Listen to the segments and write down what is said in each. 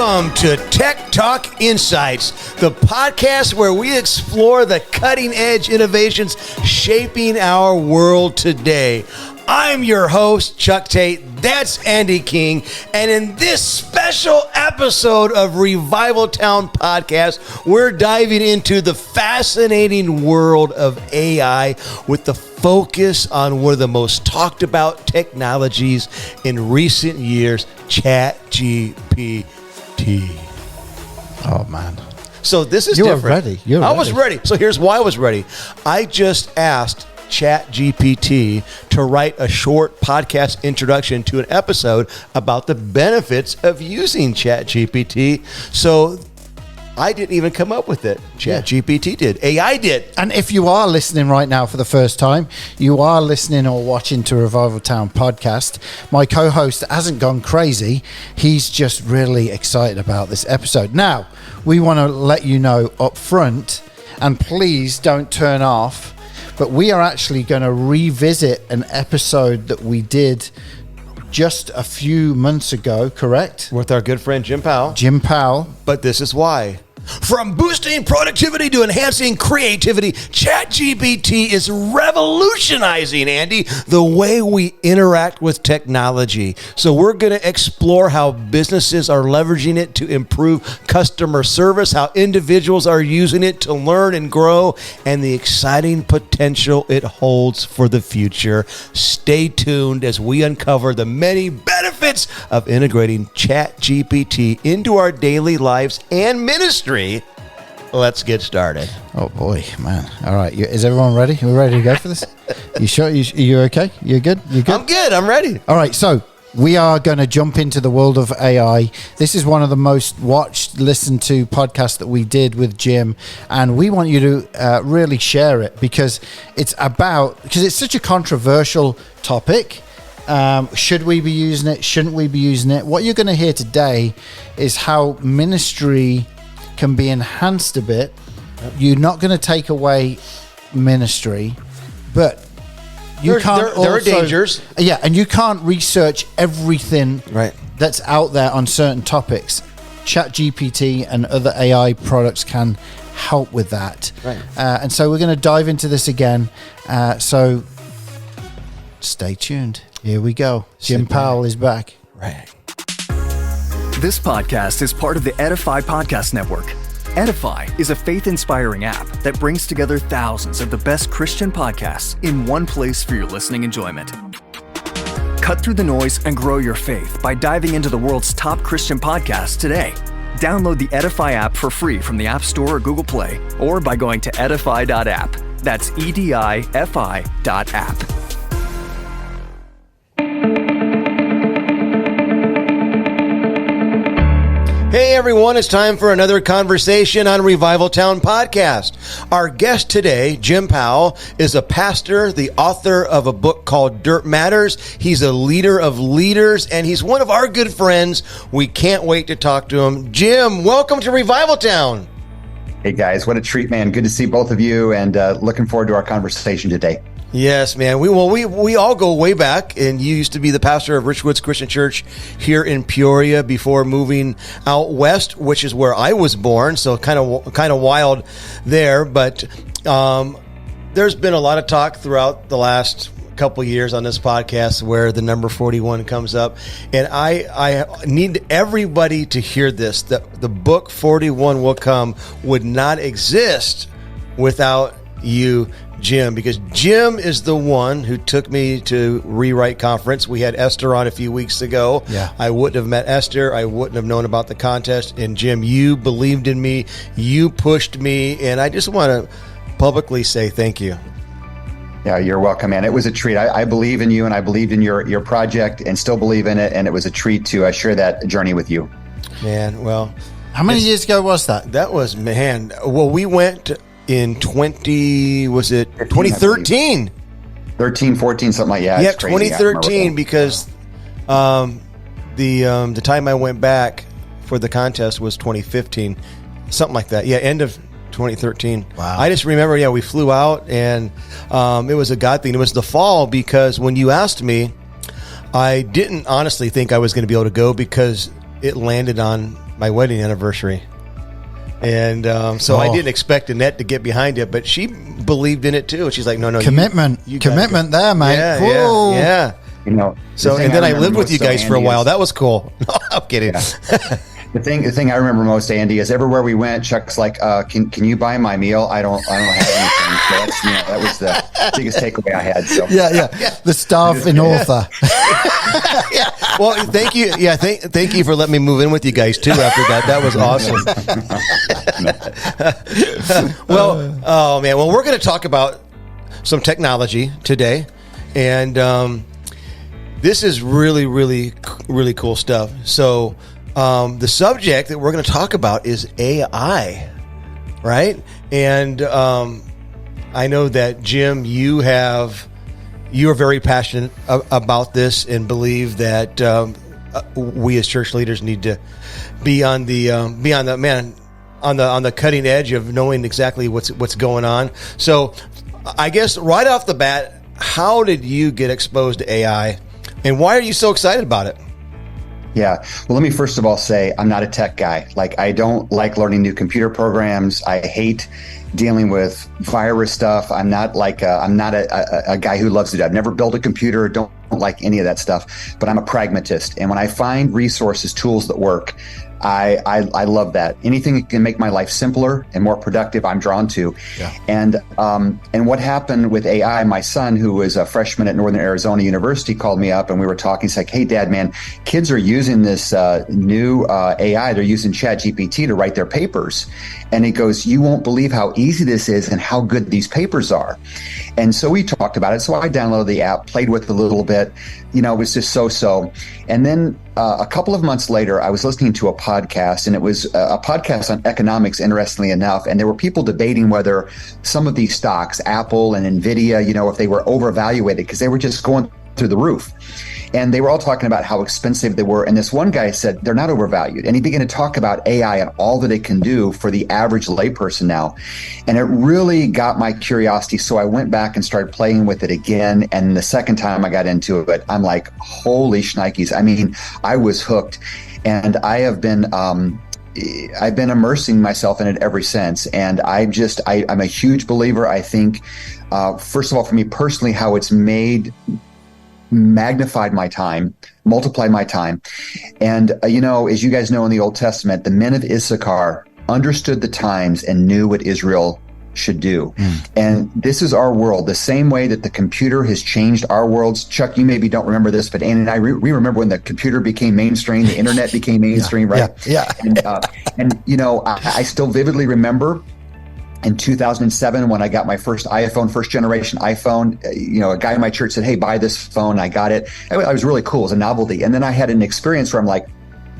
Welcome to Tech Talk Insights, the podcast where we explore the cutting-edge innovations shaping our world today. I'm your host, Chuck Tate. That's Andy King. And in this special episode of Revival Town Podcast, we're diving into the fascinating world of AI with the focus on one of the most talked about technologies in recent years, ChatGPT. Oh, man. So this is different. Ready. I was ready. So here's why I was ready. I just asked ChatGPT to write a short podcast introduction to an episode about the benefits of using ChatGPT. So I didn't even come up with it. ChatGPT did. AI did. And if you are listening right now for the first time, you are listening or watching to Revival Town Podcast. My co-host hasn't gone crazy. He's just really excited about this episode. Now, we want to let you know up front, and please don't turn off, but we are actually going to revisit an episode that we did just a few months ago, correct? With our good friend Jim Powell. But this is why. From boosting productivity to enhancing creativity, ChatGPT is revolutionizing, Andy, the way we interact with technology. So we're going to explore how businesses are leveraging it to improve customer service, how individuals are using it to learn and grow, and the exciting potential it holds for the future. Stay tuned as we uncover the many benefits of integrating ChatGPT into our daily lives and ministry. Let's get started. Oh boy, man. All right. Is everyone ready? We're ready to go for this? You sure? You okay? You good? You good? I'm good. I'm ready. All right. So we are going to jump into the world of AI. This is one of the most watched, listened to podcasts that we did with Jim. And we want you to really share it because it's such a controversial topic. Should we be using it? Shouldn't we be using it? What you're going to hear today is how ministry can be enhanced a bit. You're not going to take away ministry, but there are dangers. Yeah, and you can't research everything right that's out there on certain topics. ChatGPT and other AI products can help with that. Right. And so we're going to dive into this again. So stay tuned. Here we go. Jim Powell is back. Right. This podcast is part of the Edify Podcast Network. Edify is a faith-inspiring app that brings together thousands of the best Christian podcasts in one place for your listening enjoyment. Cut through the noise and grow your faith by diving into the world's top Christian podcasts today. Download the Edify app for free from the App Store or Google Play, or by going to edify.app. That's EDIFI.app. Hey everyone, it's time for another conversation on Revival Town Podcast. Our guest today, Jim Powell, is a pastor, the author of a book called Dirt Matters. He's a leader of leaders, and he's one of our good friends. We can't wait to talk to him. Jim, welcome to Revival Town. Hey guys, what a treat, man. Good to see both of you, and looking forward to our conversation today. Yes, man. We all go way back, and you used to be the pastor of Richwoods Christian Church here in Peoria before moving out west, which is where I was born. So kind of wild there. But there's been a lot of talk throughout the last couple years on this podcast where the number 41 comes up, and I need everybody to hear this. That the book 41 Will Come would not exist without you, Jim, because Jim is the one who took me to Rewrite Conference. We had Esther on a few weeks ago. Yeah. I wouldn't have met Esther. I wouldn't have known about the contest. And Jim, you believed in me. You pushed me. And I just want to publicly say thank you. Yeah, you're welcome, man. It was a treat. I believe in you, and I believed in your project, and still believe in it. And it was a treat to share that journey with you. Man, well. How many years ago was that? That was, man. Well, we went in 2013? 13, 14, something like that. Yeah, 2013, because the time I went back for the contest was 2015, something like that. Yeah, end of 2013. Wow. I just remember, we flew out, and it was a God thing. It was the fall, because when you asked me, I didn't honestly think I was going to be able to go because it landed on my wedding anniversary. And so I didn't expect Annette to get behind it, but she believed in it too. And she's like, no, commitment, commitment there, mate. Yeah. You know, so, and then I lived with you guys for a while. That was cool. No, I'm kidding. Yeah. The thing I remember most, Andy, is everywhere we went, Chuck's like, "Can you buy my meal? I don't have anything." So that's, that was the biggest takeaway I had. So yeah. The staff in author. Yeah. Well, thank you. Yeah, thank you for letting me move in with you guys too. After that, that was awesome. Well, oh man. Well, we're going to talk about some technology today, and this is really, really, really cool stuff. So. The subject that we're going to talk about is AI, right? And I know that, Jim, you are very passionate about this and believe that we as church leaders need to be on the cutting edge of knowing exactly what's going on. So, I guess right off the bat, how did you get exposed to AI, and why are you so excited about it? Yeah. Well, let me first of all say I'm not a tech guy. Like, I don't like learning new computer programs. I hate dealing with virus stuff. I'm not a guy who loves to do it. I've never built a computer. Don't like any of that stuff, but I'm a pragmatist. And when I find resources, tools that work, I love that. Anything that can make my life simpler and more productive, I'm drawn to. Yeah. And what happened with AI, my son, who was a freshman at Northern Arizona University, called me up and we were talking. He's like, "Hey, Dad, man, kids are using this new AI. They're using ChatGPT to write their papers." And he goes, "You won't believe how easy this is and how good these papers are." And so we talked about it. So I downloaded the app, played with it a little bit. It was just so. And then a couple of months later, I was listening to a podcast, and it was a podcast on economics, interestingly enough. And there were people debating whether some of these stocks, Apple and Nvidia, if they were overvaluated because they were just going through the roof. And they were all talking about how expensive they were. And this one guy said, they're not overvalued. And he began to talk about AI and all that it can do for the average layperson now. And it really got my curiosity. So I went back and started playing with it again. And the second time I got into it, I'm like, holy shnikes. I mean, I was hooked. And I've been immersing myself in it ever since. And I'm a huge believer. I think, first of all, for me personally, how it's magnified my time, multiplied my time. And, as you guys know, in the Old Testament, the men of Issachar understood the times and knew what Israel should do. And this is our world, the same way that the computer has changed our worlds. Chuck, you maybe don't remember this, but Ann and I, we remember when the computer became mainstream, the internet became mainstream, right? Yeah. And I still vividly remember in 2007, when I got my first iPhone, first generation iPhone, a guy in my church said, "Hey, buy this phone." I got it. It was really cool. It was a novelty. And then I had an experience where I'm like,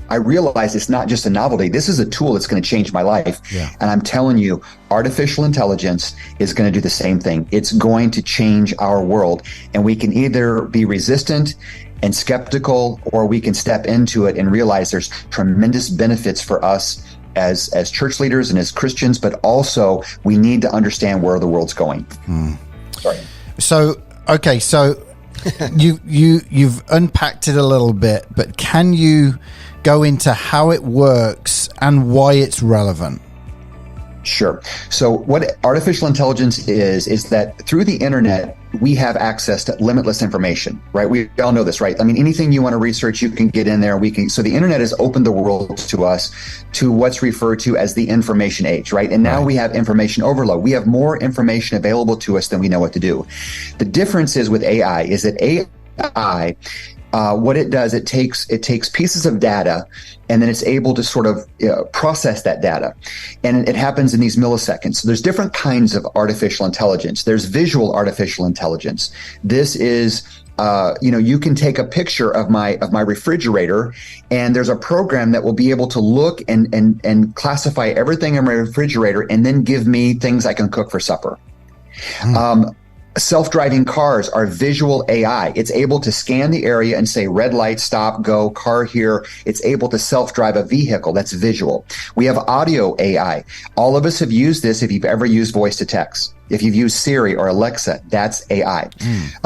I realized it's not just a novelty. This is a tool that's going to change my life. Yeah. And I'm telling you, artificial intelligence is going to do the same thing. It's going to change our world. And we can either be resistant and skeptical, or we can step into it and realize there's tremendous benefits for us as church leaders and as Christians, but also we need to understand where the world's going. Sorry. So you've unpacked it a little bit, but can you go into how it works and why it's relevant? Sure. So what artificial intelligence is that through the internet, we have access to limitless information, right? We all know this, right? I mean, anything you want to research, you can get in there. So the internet has opened the world to us to what's referred to as the information age, right? And now we have information overload. We have more information available to us than we know what to do. The difference is with AI is that AI, what it does, it takes pieces of data, and then it's able to sort of process that data. And it happens in these milliseconds. So there's different kinds of artificial intelligence. There's visual artificial intelligence. This is, you can take a picture of my refrigerator, and there's a program that will be able to look and classify everything in my refrigerator and then give me things I can cook for supper. Self-driving cars are visual AI. It's able to scan the area and say, red light, stop, go, car here. It's able to self-drive a vehicle. That's visual. We have audio AI. All of us have used this if you've ever used voice to text. If you've used Siri or Alexa, that's AI.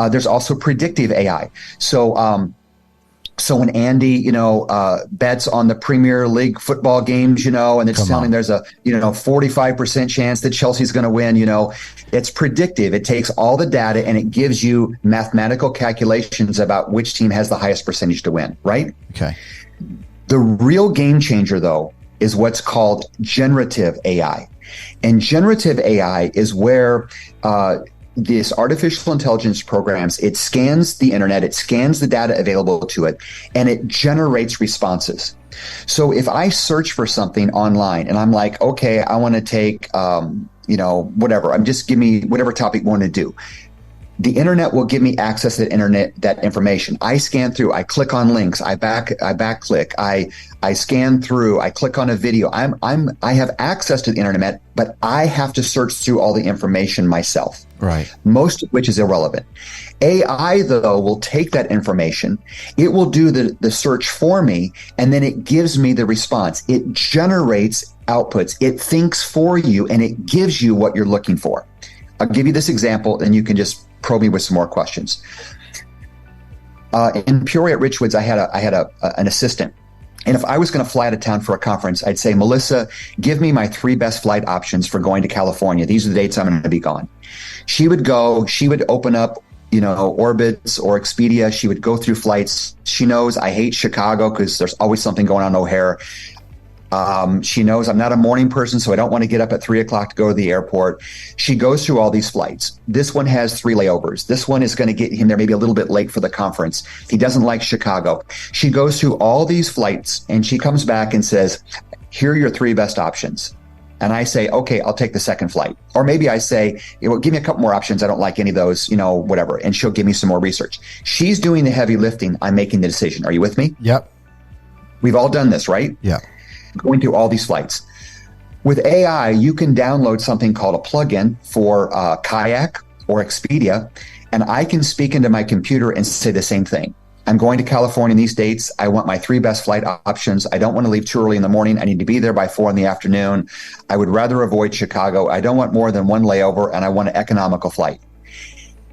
There's also predictive AI. So So when Andy, bets on the Premier League football games, and it's telling there's a, 45% chance that Chelsea's going to win, it's predictive. It takes all the data and it gives you mathematical calculations about which team has the highest percentage to win, right? Okay. The real game changer, though, is what's called generative AI. And generative AI is where this artificial intelligence programs, it scans the internet, it scans the data available to it, and it generates responses. So if I search for something online and I'm like, okay, I want to take, whatever, give me whatever topic you want to do. The internet will give me access to that information. I scan through, I click on links, I back-click, I scan through, I click on a video. I have access to the internet, but I have to search through all the information myself. Right. Most of which is irrelevant. AI, though, will take that information, it will do the search for me, and then it gives me the response. It generates outputs. It thinks for you, and it gives you what you're looking for. I'll give you this example, and you can just probe me with some more questions. In Peoria at Richwoods, I had an assistant. And if I was going to fly out of town for a conference, I'd say, Melissa, give me my 3 best flight options for going to California. These are the dates I'm going to be gone. She would open up, Orbitz or Expedia. She would go through flights. She knows I hate Chicago because there's always something going on in O'Hare. She knows I'm not a morning person, so I don't want to get up at 3 o'clock to go to the airport. She goes through all these flights. This one has 3 layovers. This one is going to get him there maybe a little bit late for the conference. He doesn't like Chicago. She goes through all these flights and she comes back and says, here are your 3 best options. And I say, okay, I'll take the second flight. Or maybe I say, give me a couple more options. I don't like any of those, whatever. And she'll give me some more research. She's doing the heavy lifting. I'm making the decision. Are you with me? Yep. We've all done this, right? Yeah. Going through all these flights. With AI, you can download something called a plugin for Kayak or Expedia, and I can speak into my computer and say the same thing. I'm going to California in these dates. I want my 3 best flight options. I don't want to leave too early in the morning. I need to be there by 4 in the afternoon. I would rather avoid Chicago. I don't want more than 1 layover, and I want an economical flight.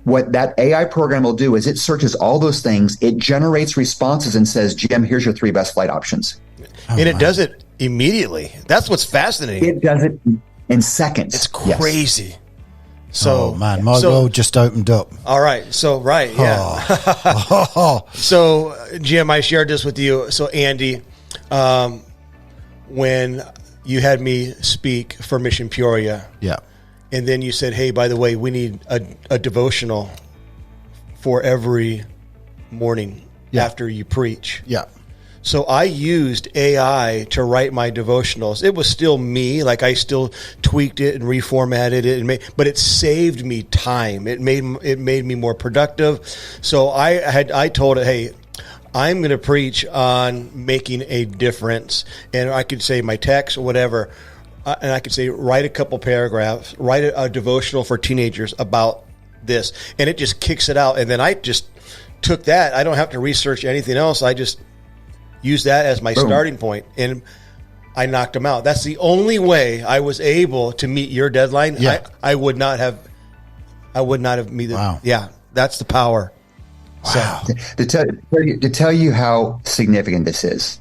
What that AI program will do is it searches all those things. It generates responses and says, Jim, here's your 3 best flight options. And it does it immediately. That's what's fascinating. It does it in seconds. It's crazy. Yes. So, my world just opened up. All right. So, right. Yeah. So, Jim, I shared this with you. So, Andy, when you had me speak for Mission Peoria. Yeah. And then you said, hey, by the way, we need a devotional for every morning after you preach. Yeah. So I used AI to write my devotionals. It was still me, like I still tweaked it and reformatted it, but it saved me time. It made me more productive. So I told it, hey, I'm going to preach on making a difference, and I could say my text or whatever, and I could say write a couple paragraphs, write a devotional for teenagers about this, and it just kicks it out. And then I just took that. I don't have to research anything else. I just use that as my starting point, and I knocked them out. That's the only way I was able to meet your deadline. Yeah. I would not have met it. Wow. Yeah, that's the power. Wow. So, To tell you how significant this is,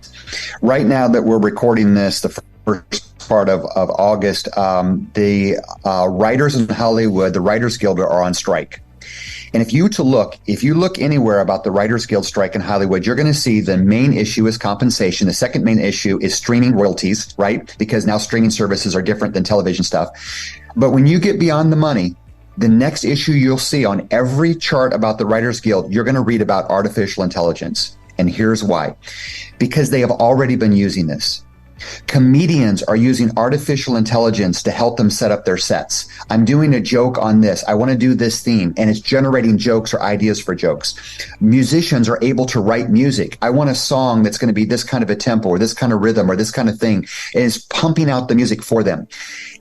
right now that we're recording this, the first part of August, the writers in Hollywood, the Writers Guild, are on strike. And if you look anywhere about the Writers Guild strike in Hollywood, you're going to see the main issue is compensation. The second main issue is streaming royalties, right? Because now streaming services are different than television stuff. But when you get beyond the money, the next issue you'll see on every chart about the Writers Guild, you're going to read about artificial intelligence. And here's why. Because they have already been using this. Comedians are using artificial intelligence to help them set up their sets. I'm doing a joke on this. I want to do this theme, and it's generating jokes or ideas for jokes. Musicians are able to write music. I want a song that's going to be this kind of a tempo or this kind of rhythm or this kind of thing. And it's pumping out the music for them.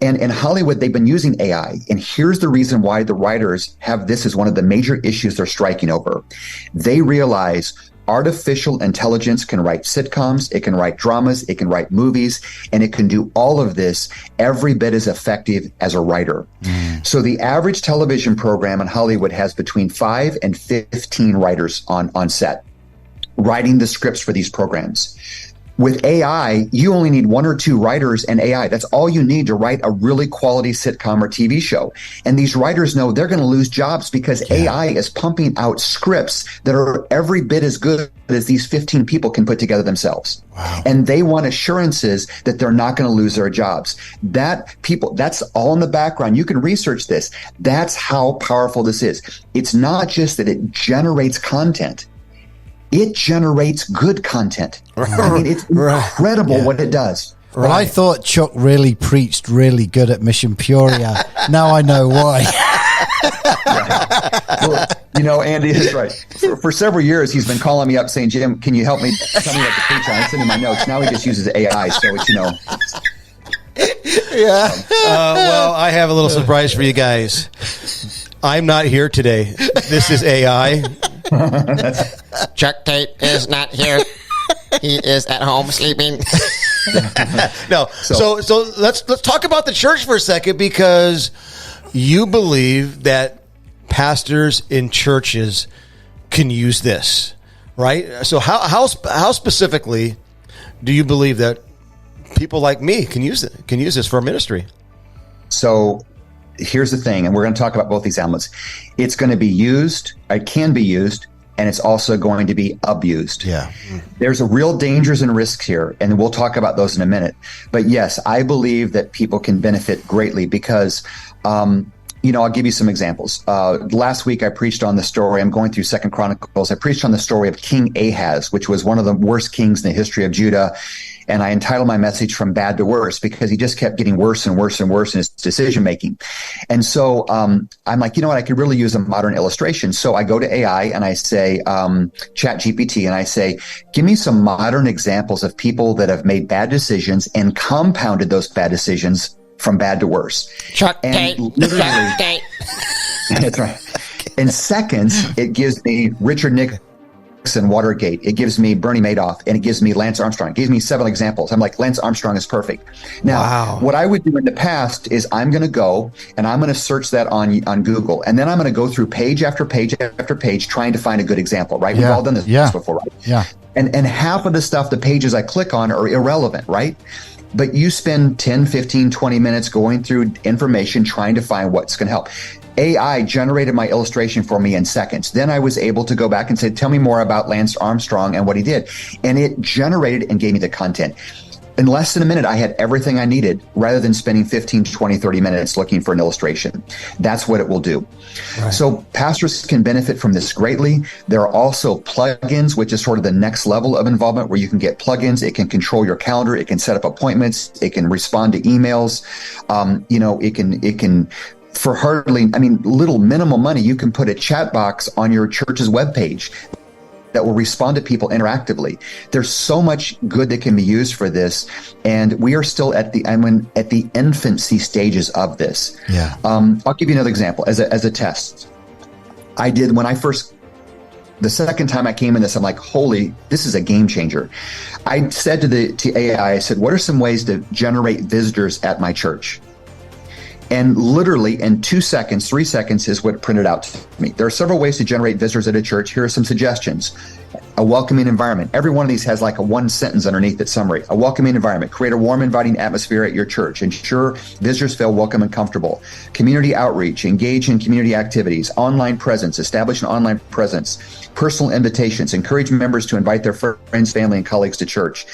And in Hollywood, they've been using AI. And here's the reason why the writers have this as one of the major issues they're striking over. They realize artificial intelligence can write sitcoms, it can write dramas, it can write movies, and it can do all of this every bit as effective as a writer. So the average television program in Hollywood has between 5 and 15 writers on set. writing the scripts for these programs. With AI, you only need 1 or 2 writers and AI. That's all you need to write a really quality sitcom or TV show. And these writers know they're going to lose jobs because AI is pumping out scripts that are every bit as good as these 15 people can put together themselves. Wow. And they want assurances that they're not going to lose their jobs. That's all in the background. You can research this. That's how powerful this is. It's not just that it generates content. It generates good content. I mean, it's incredible what it does. Well, I thought Chuck really preached really good at Mission Peoria. Now I know why. Well, Andy is right. For several years, he's been calling me up saying, Jim, can you help me? Tell me what to preach on. I send him my notes. Now he just uses AI. So it's, well, I have a little surprise for you guys. I'm not here today. This is AI. Chuck Tate is not here. He is at home sleeping. No. So let's talk about the church for a second, because you believe that pastors in churches can use this, right? So how specifically do you believe that people like me can use this for ministry? So here's the thing, and we're going to talk about both these elements. It's going to be used, it can be used, and it's also going to be abused. Yeah. There's a real dangers and risks here, and we'll talk about those in a minute. But yes, I believe that people can benefit greatly because, I'll give you some examples. Last week I preached on the story, I'm going through 2 Chronicles, I preached on the story of King Ahaz, which was one of the worst kings in the history of Judah. And I entitled my message From Bad to Worse, because he just kept getting worse and worse and worse in his decision making. And so I'm like, I could really use a modern illustration. So I go to AI and I say, ChatGPT, and I say, give me some modern examples of people that have made bad decisions and compounded those bad decisions from bad to worse. Chuck Tate. That's right. In seconds, it gives me Richard Nixon, Watergate. It gives me Bernie Madoff, and it gives me Lance Armstrong. It gives me 7 examples. I'm like, Lance Armstrong is perfect. Now, What I would do in the past is I'm going to go and I'm going to search that on Google, and then I'm going to go through page after page after page trying to find a good example, right? We've all done this before, right? Yeah. And half of the stuff, the pages I click on are irrelevant, right? But you spend 10, 15, 20 minutes going through information trying to find what's going to help. AI generated my illustration for me in seconds. Then I was able to go back and say, tell me more about Lance Armstrong and what he did. And it generated and gave me the content. In less than a minute, I had everything I needed rather than spending 15, 20, 30 minutes looking for an illustration. That's what it will do. Right. So pastors can benefit from this greatly. There are also plugins, which is sort of the next level of involvement, where you can get plugins. It can control your calendar. It can set up appointments. It can respond to emails. It can for little minimal money, you can put a chat box on your church's webpage that will respond to people interactively. There's so much good that can be used for this, and we are still at the infancy stages of this. Yeah. I'll give you another example as a test. I did the second time I came in this, I'm like, this is a game changer. I said to AI, I said, what are some ways to generate visitors at my church? And literally in 2 seconds, 3 seconds is what printed out to me. There are several ways to generate visitors at a church. Here are some suggestions. A welcoming environment. Every one of these has like a 1 sentence underneath its summary. A welcoming environment. Create a warm, inviting atmosphere at your church. Ensure visitors feel welcome and comfortable. Community outreach. Engage in community activities. Online presence. Establish an online presence. Personal invitations. Encourage members to invite their friends, family, and colleagues to church.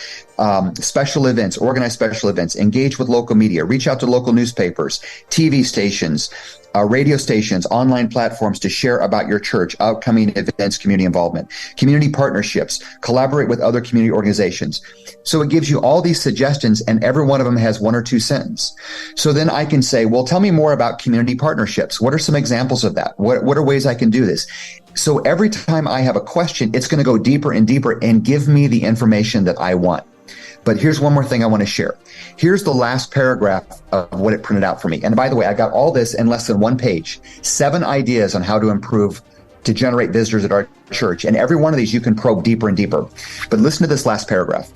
Special events. Organize special events. Engage with local media. Reach out to local newspapers, TV stations, radio stations, online platforms to share about your church, upcoming events, community involvement, community partnerships, collaborate with other community organizations. So it gives you all these suggestions, and every one of them has 1 or 2 sentences. So then I can say, well, tell me more about community partnerships. What are some examples of that? What are ways I can do this? So every time I have a question, it's going to go deeper and deeper and give me the information that I want. But here's one more thing I want to share. Here's the last paragraph of what it printed out for me. And by the way, I got all this in less than 1 page, 7 ideas on how to improve to generate visitors at our church. And every one of these you can probe deeper and deeper. But listen to this last paragraph.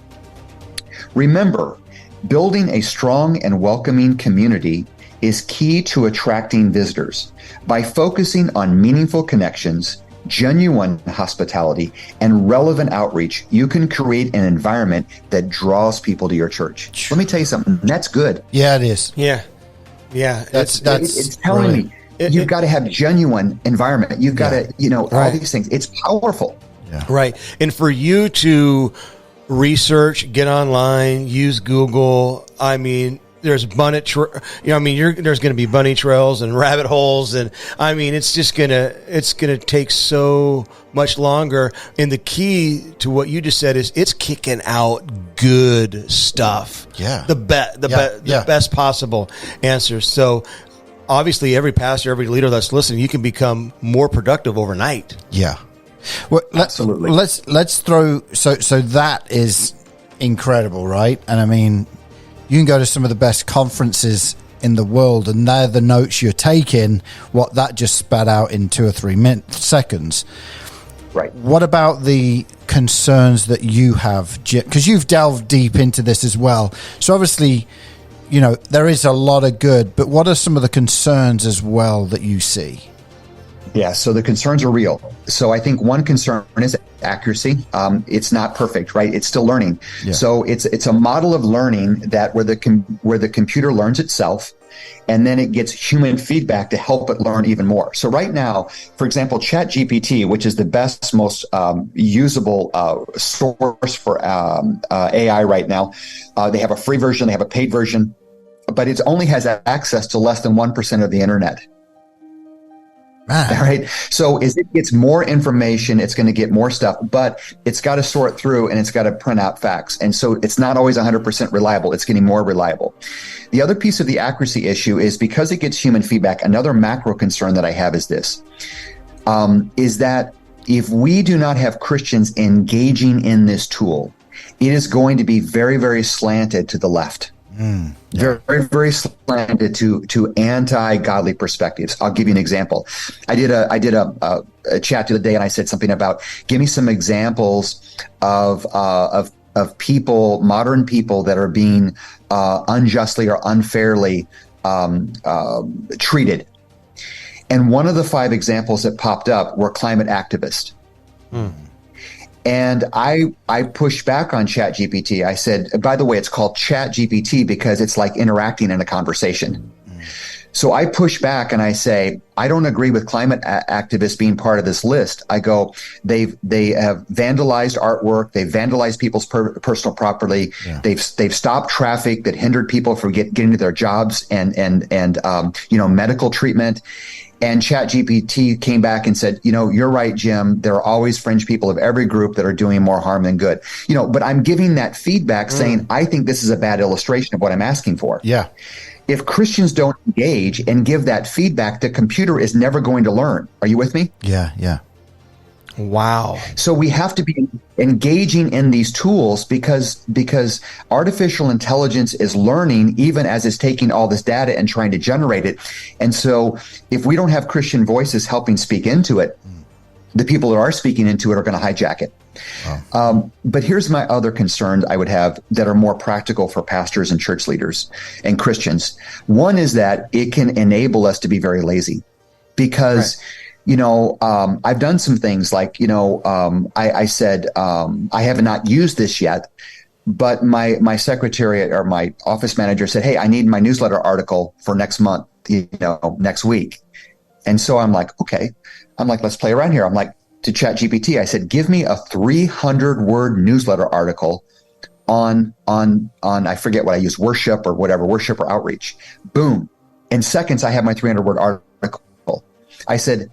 Remember, building a strong and welcoming community is key to attracting visitors. By focusing on meaningful connections, genuine hospitality, and relevant outreach, you can create an environment that draws people to your church. Let me tell you something. That's good. Yeah, it is. Yeah. That's It's telling me you've got to have genuine environment. You've got to, all these things. It's powerful. Yeah. Right. And for you to research, get online, use Google, I mean, there's there's going to be bunny trails and rabbit holes. And I mean, it's going to take so much longer. And the key to what you just said is it's kicking out good stuff. Yeah. The best possible answers. So obviously every pastor, every leader that's listening, you can become more productive overnight. Yeah. Well, absolutely. Let's throw, so that is incredible, right? And I mean, you can go to some of the best conferences in the world, and they're the notes you're taking, what that just spat out in 2 or 3 seconds. Right. What about the concerns that you have, because you've delved deep into this as well? So obviously, there is a lot of good, but what are some of the concerns as well that you see? Yeah, so the concerns are real. So I think one concern is accuracy. It's not perfect, right? It's still learning. Yeah. So it's a model of learning that where the computer learns itself, and then it gets human feedback to help it learn even more. So right now, for example, ChatGPT, which is the best, most usable source for AI right now, they have a free version, they have a paid version, but it only has access to less than 1% of the internet. Man. All right. So as it gets more information, it's going to get more stuff, but it's got to sort through and it's got to print out facts. And so it's not always 100% reliable. It's getting more reliable. The other piece of the accuracy issue is because it gets human feedback. Another macro concern that I have is this, is that if we do not have Christians engaging in this tool, it is going to be very, very slanted to the left. Very, very slanted to anti-godly perspectives. I'll give you an example. I did a chat the other day, and I said something about give me some examples of people, modern people that are being unjustly or unfairly treated. And one of the 5 examples that popped up were climate activists. And I pushed back on ChatGPT. I said, by the way, it's called ChatGPT because it's like interacting in a conversation. So I push back and I say, I don't agree with climate activists being part of this list. I go, they have vandalized artwork. They've vandalized people's personal property. Yeah. They've stopped traffic that hindered people from getting to their jobs and medical treatment. And ChatGPT came back and said, you're right, Jim. There are always fringe people of every group that are doing more harm than good. But I'm giving that feedback saying, I think this is a bad illustration of what I'm asking for. Yeah. If Christians don't engage and give that feedback, the computer is never going to learn. Are you with me? Yeah. Wow. So we have to be engaging in these tools because artificial intelligence is learning even as it's taking all this data and trying to generate it. And so if we don't have Christian voices helping speak into it, the people that are speaking into it are going to hijack it. Wow. But here's my other concerns I would have that are more practical for pastors and church leaders and Christians. One is that it can enable us to be very lazy because I've done some things like, I said, I have not used this yet, but my secretary or my office manager said, hey, I need my newsletter article for next month, next week. And so I'm like, okay, let's play around here. I'm like to ChatGPT, I said, give me a 300-word newsletter article on, I forget what I use, worship or outreach. Boom. In seconds, I have my 300-word article. I said,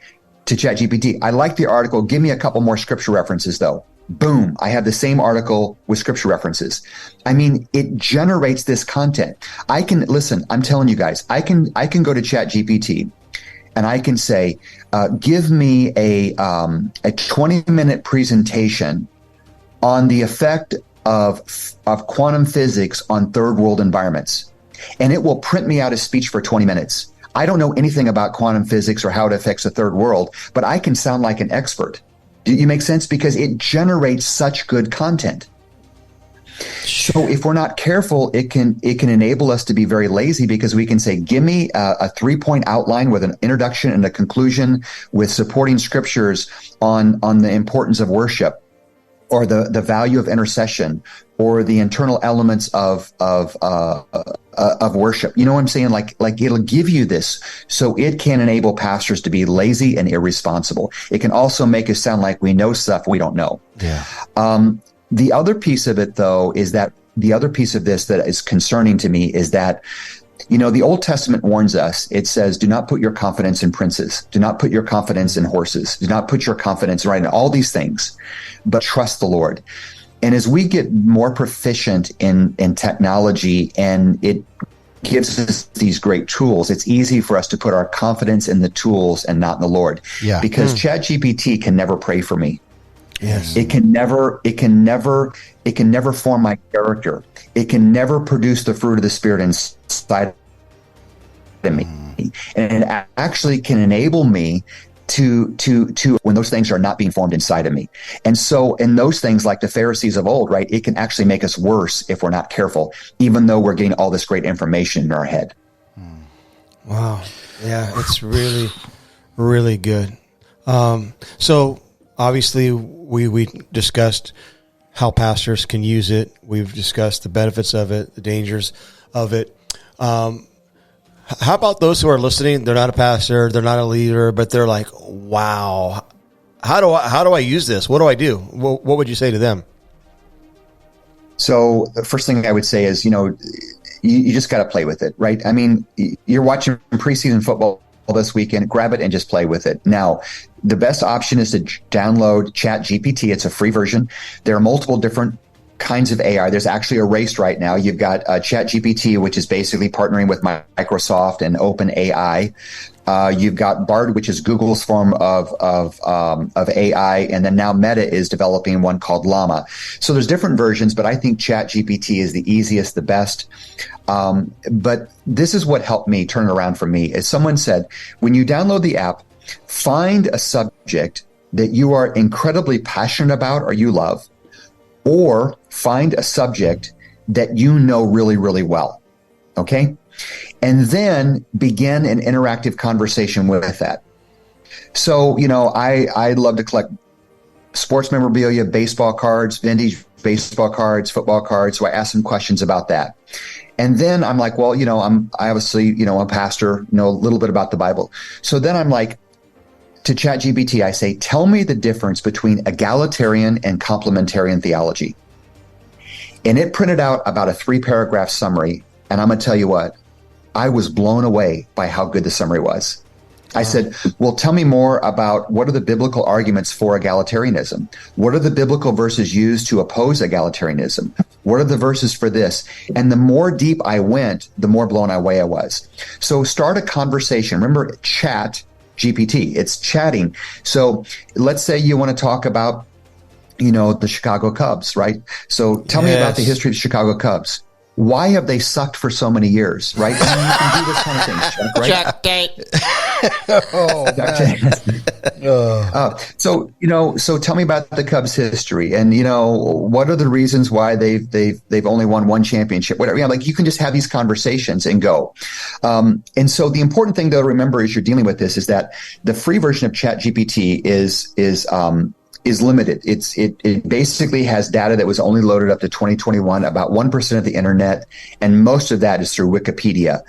to ChatGPT, I like the article. Give me a couple more scripture references, though. Boom. I have the same article with scripture references. I mean, it generates this content. I'm telling you guys, I can go to ChatGPT and I can say, give me a 20-minute presentation on the effect of quantum physics on third world environments. And it will print me out a speech for 20 minutes. I don't know anything about quantum physics or how it affects the third world, but I can sound like an expert. Do you make sense? Because it generates such good content. So if we're not careful, it can enable us to be very lazy, because we can say, give me a 3-point outline with an introduction and a conclusion with supporting scriptures on the importance of worship, or the value of intercession, or the internal elements of worship. You know what I'm saying? Like it'll give you this, so it can enable pastors to be lazy and irresponsible. It can also make us sound like we know stuff we don't know. Yeah. The other piece of it, though, is that the other piece of this that is concerning to me is that, the Old Testament warns us. It says, do not put your confidence in princes. Do not put your confidence in horses. Do not put your confidence in all these things, but trust the Lord. And as we get more proficient in technology, and it gives us these great tools, it's easy for us to put our confidence in the tools and not in the Lord. Yeah. Because ChatGPT can never pray for me. Yes. It can never form my character. It can never produce the fruit of the Spirit inside of me. And it actually can enable me to when those things are not being formed inside of me. And so in those things, like the Pharisees of old, right, it can actually make us worse if we're not careful, even though we're getting all this great information in our head. Wow. Yeah, it's really, really good. So obviously we discussed how pastors can use it. We've discussed the benefits of it, the dangers of it. How about those who are listening? They're not a pastor, they're not a leader, but they're like, wow, how do I use this? What do I do? What would you say to them? So the first thing I would say is, you just got to play with it, right? I mean, you're watching preseason football this weekend, grab it and just play with it. Now, the best option is to download ChatGPT. It's a free version. There are multiple different kinds of AI. There's actually a race right now. You've got ChatGPT, which is basically partnering with Microsoft and OpenAI. You've got Bard, which is Google's form of AI, and then now Meta is developing one called Llama. So there's different versions, but I think ChatGPT is the easiest, the best. But this is what helped me turn it around for me. As someone said, when you download the app, find a subject that you are incredibly passionate about or you love, or find a subject that you know really, really well. Okay? And then begin an interactive conversation with that. So, I love to collect sports memorabilia, baseball cards, vintage baseball cards, football cards. So I ask some questions about that. And then I'm like, well, I obviously, I'm a pastor, know a little bit about the Bible. So then I'm like, to ChatGPT, I say, tell me the difference between egalitarian and complementarian theology. And it printed out about a 3-paragraph summary. And I'm going to tell you what, I was blown away by how good the summary was. I said, well, tell me more about what are the biblical arguments for egalitarianism? What are the biblical verses used to oppose egalitarianism? What are the verses for this? And the more deep I went, the more blown away I was. So start a conversation. Remember, chat GPT, it's chatting. So let's say you want to talk about, the Chicago Cubs, right? So tell me about the history of the Chicago Cubs. Why have they sucked for so many years, right? And you can do this kind of thing, Chuck, right? Check date. So tell me about the Cubs' history, and what are the reasons why they've only won one championship, whatever. You can just have these conversations and go. And so the important thing though to remember as you're dealing with this is that the free version of ChatGPT is limited. It basically has data that was only loaded up to 2021, about 1% of the internet, and most of that is through Wikipedia.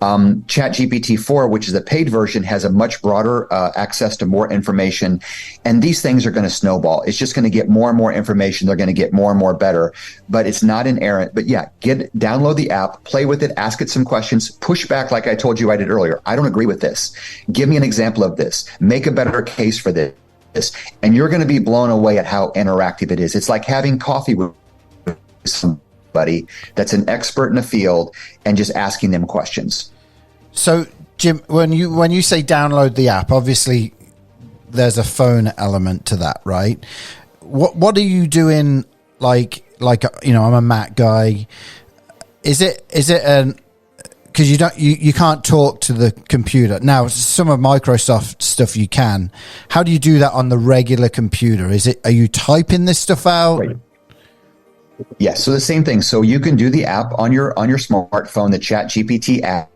ChatGPT 4, which is the paid version, has a much broader access to more information, and these things are going to snowball. It's just going to get more and more information. They're going to get more and more better, but it's not inerrant. But yeah, download the app, play with it, ask it some questions, push back like I told you I did earlier. I don't agree with this. Give me an example of this. Make a better case for this. And you're going to be blown away at how interactive it is. It's like having coffee with somebody that's an expert in the field and just asking them questions. So, Jim, when you say download the app, obviously there's a phone element to that, right? What are you doing? Like I'm a Mac guy. Is it an because you can't talk to the computer. Now, some of Microsoft stuff you can. How do you do that on the regular computer? Are you typing this stuff out? Yes. So the same thing. So you can do the app on your smartphone, the ChatGPT app.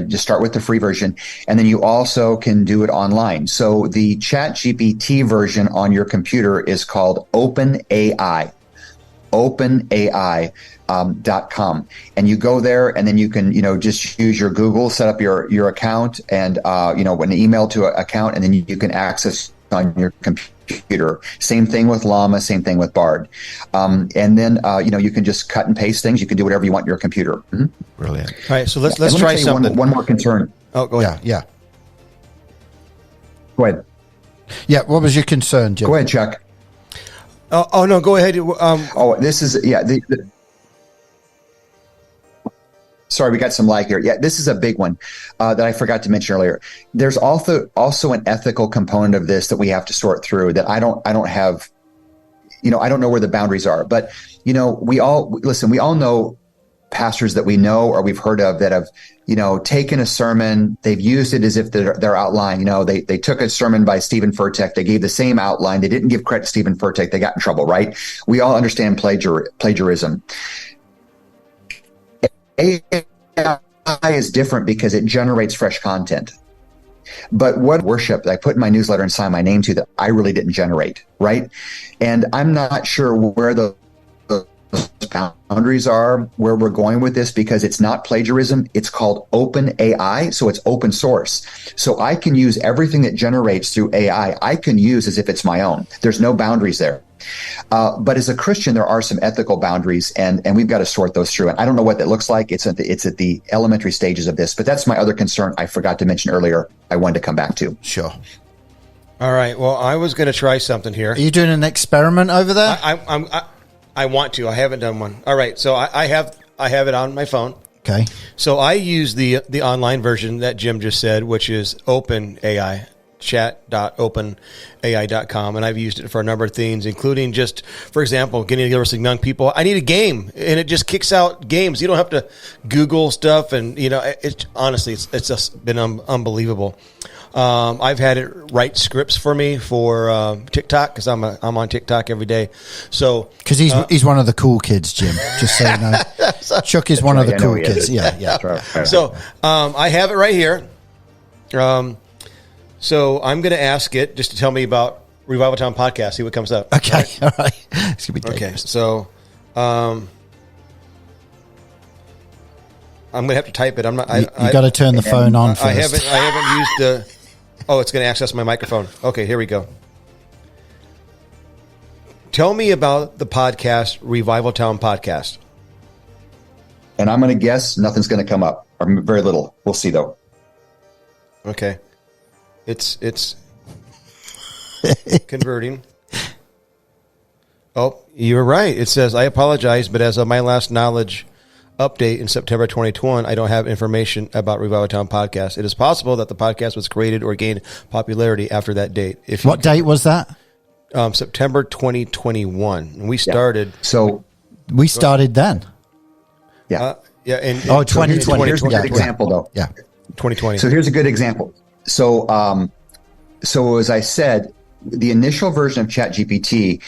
Just start with the free version, and then you also can do it online. So the ChatGPT version on your computer is called OpenAI. OpenAI.com, and you go there, and then you can just use your Google, set up your account, and an email to an account, and then you can access on your computer. Same thing with Llama, same thing with Bard, and then you can just cut and paste things. You can do whatever you want in your computer. Mm-hmm. Brilliant. All right, so let's try something. One more concern. Oh, go ahead. Yeah. Go ahead. Yeah. What was your concern, Jim? Go ahead, Chuck. Oh no, go ahead. This is sorry, we got some lag here. Yeah, this is a big one that I forgot to mention earlier. There's also an ethical component of this that we have to sort through that I don't have. I don't know where the boundaries are, but we all know pastors that we know or we've heard of that have taken a sermon, they've used it as if they're outline. They took a sermon by Stephen Furtick, they gave the same outline, they didn't give credit to Stephen Furtick, they got in trouble, right? We all understand plagiarism. AI is different because it generates fresh content. But what worship that I put in my newsletter and sign my name to that I really didn't generate, right? And I'm not sure where the boundaries are, where we're going with this, because it's not plagiarism. It's called open AI, so it's open source. So I can use everything that generates through AI, I can use as if it's my own. There's no boundaries there. But as a Christian, there are some ethical boundaries, and we've got to sort those through. And I don't know what that looks like. It's at the elementary stages of this, but that's my other concern I forgot to mention earlier. I wanted to come back to. Sure. All right. Well, I was going to try something here. Are you doing an experiment over there? I want to. I haven't done one. All right. So I have it on my phone. Okay. So I use the online version that Jim just said, which is OpenAI, chat.openai.com. And I've used it for a number of things, including just, for example, getting together with some young people. I need a game, and it just kicks out games. You don't have to Google stuff. And, honestly, it's just been unbelievable. I've had it write scripts for me for TikTok, because I'm on TikTok every day. So because he's one of the cool kids, Jim. Just so you know, Chuck is one of the cool kids. Yeah. Right. So I have it right here. So I'm going to ask it just to tell me about Revival Town Podcast. See what comes up. Okay, all right. It's gonna be okay. So I'm going to have to type it. I'm not. You got to turn the phone on first. I haven't used the. Oh, it's going to access my microphone. Okay, here we go. Tell me about the podcast, Revival Town Podcast. And I'm going to guess nothing's going to come up, or very little. We'll see, though. Okay. It's converting. Oh, you're right. It says, I apologize, but as of my last knowledge update in September 2021, I don't have information about Revival Town Podcast. It is possible that the podcast was created or gained popularity after that date. What date was that? September 2021. And we started. Yeah. So we started then. Yeah. And 2020. Here's a good example, though. Yeah. 2020. So here's a good example. So as I said, the initial version of ChatGPT,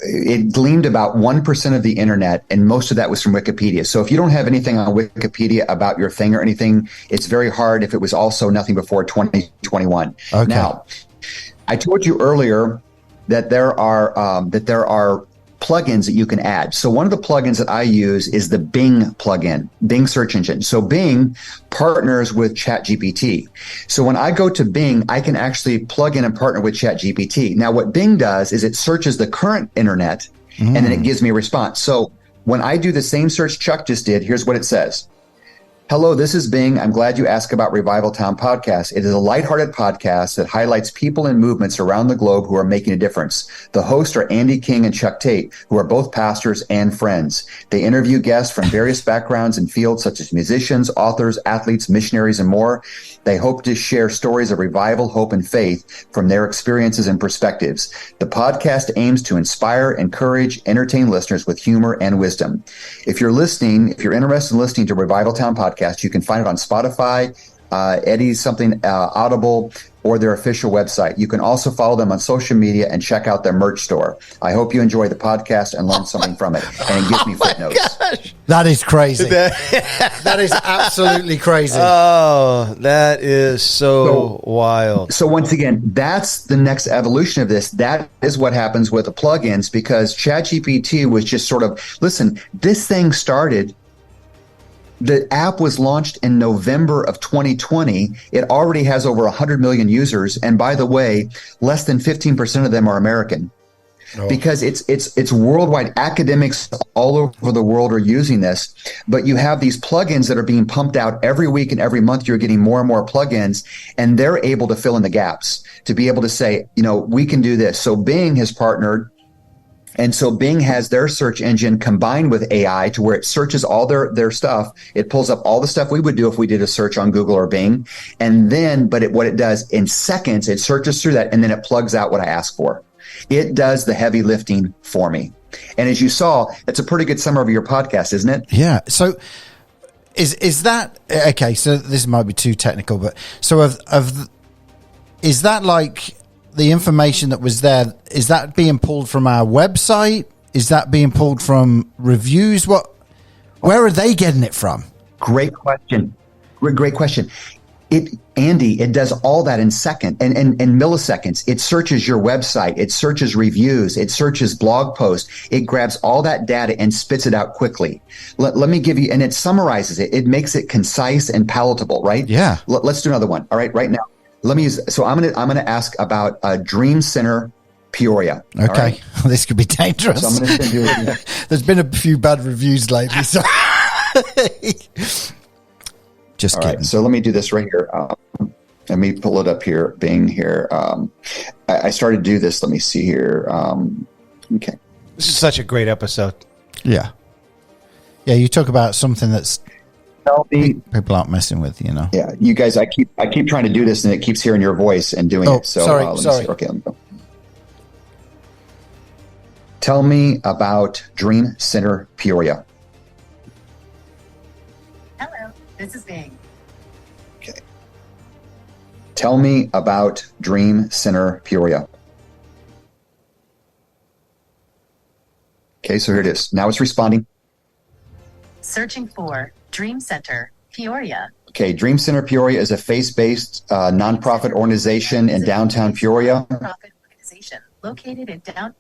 it gleaned about 1% of the internet, and most of that was from Wikipedia. So if you don't have anything on Wikipedia about your thing or anything, it's very hard if it was also nothing before 2021. Okay. Now, I told you earlier that there are plugins that you can add. So one of the plugins that I use is the Bing plugin, Bing search engine. So Bing partners with ChatGPT. So when I go to Bing, I can actually plug in and partner with ChatGPT. Now what Bing does is it searches the current internet and then it gives me a response. So when I do the same search Chuck just did, here's what it says. Hello, this is Bing. I'm glad you asked about Revival Town Podcast. It is a lighthearted podcast that highlights people and movements around the globe who are making a difference. The hosts are Andy King and Chuck Tate, who are both pastors and friends. They interview guests from various backgrounds and fields such as musicians, authors, athletes, missionaries, and more. They hope to share stories of revival, hope, and faith from their experiences and perspectives. The podcast aims to inspire, encourage, entertain listeners with humor and wisdom. If you're interested in listening to Revival Town Podcast, you can find it on Spotify, Eddie's something, Audible, or their official website. You can also follow them on social media and check out their merch store. I hope you enjoy the podcast and learn something from it. And it gives me footnotes. Gosh. That is crazy. That is absolutely crazy. Oh, that is so wild. So once again, that's the next evolution of this. That is what happens with the plugins, because ChatGPT was just sort of, listen, this thing started. The app was launched in November of 2020. It already has over 100 million users. And by the way, less than 15% of them are American. Because it's worldwide. Academics all over the world are using this, but you have these plugins that are being pumped out every week and every month. You're getting more and more plugins, and they're able to fill in the gaps to be able to say, we can do this. So Bing has partnered. And so Bing has their search engine combined with AI to where it searches all their stuff. It pulls up all the stuff we would do if we did a search on Google or Bing. And then, what it does in seconds, it searches through that and then it plugs out what I ask for. It does the heavy lifting for me. And as you saw, it's a pretty good summary of your podcast, isn't it? Yeah. So is that okay? So this might be too technical, but so is that like the information that was there? Is that being pulled from our website? Is that being pulled from reviews? Where are they getting it from? Great question. Great question. Andy, it does all that in milliseconds. It searches your website. It searches reviews. It searches blog posts. It grabs all that data and spits it out quickly. Let me give you, and it summarizes it. It makes it concise and palatable, right? Yeah. Let's do another one. All right now. Let me use, so I'm gonna ask about Dream Center Peoria. Okay. Right? This could be dangerous. So I'm gonna send you There's been a few bad reviews lately. So just all kidding. right, so let me do this right here. Let me pull it up here, Bing here. I started to do this. Let me see here. Okay. This is such a great episode. Yeah. Yeah, you talk about something that's people aren't messing with, Yeah, you guys, I keep trying to do this and it keeps hearing your voice and doing it. So sorry. Let me see. Okay, let me go. Tell me about Dream Center Peoria. Hello, this is Bing. Okay. Tell me about Dream Center Peoria. Okay, so here it is. Now it's responding. Searching for Dream Center Peoria. Okay, Dream Center Peoria is a faith-based nonprofit organization in downtown Peoria. Nonprofit organization located in downtown.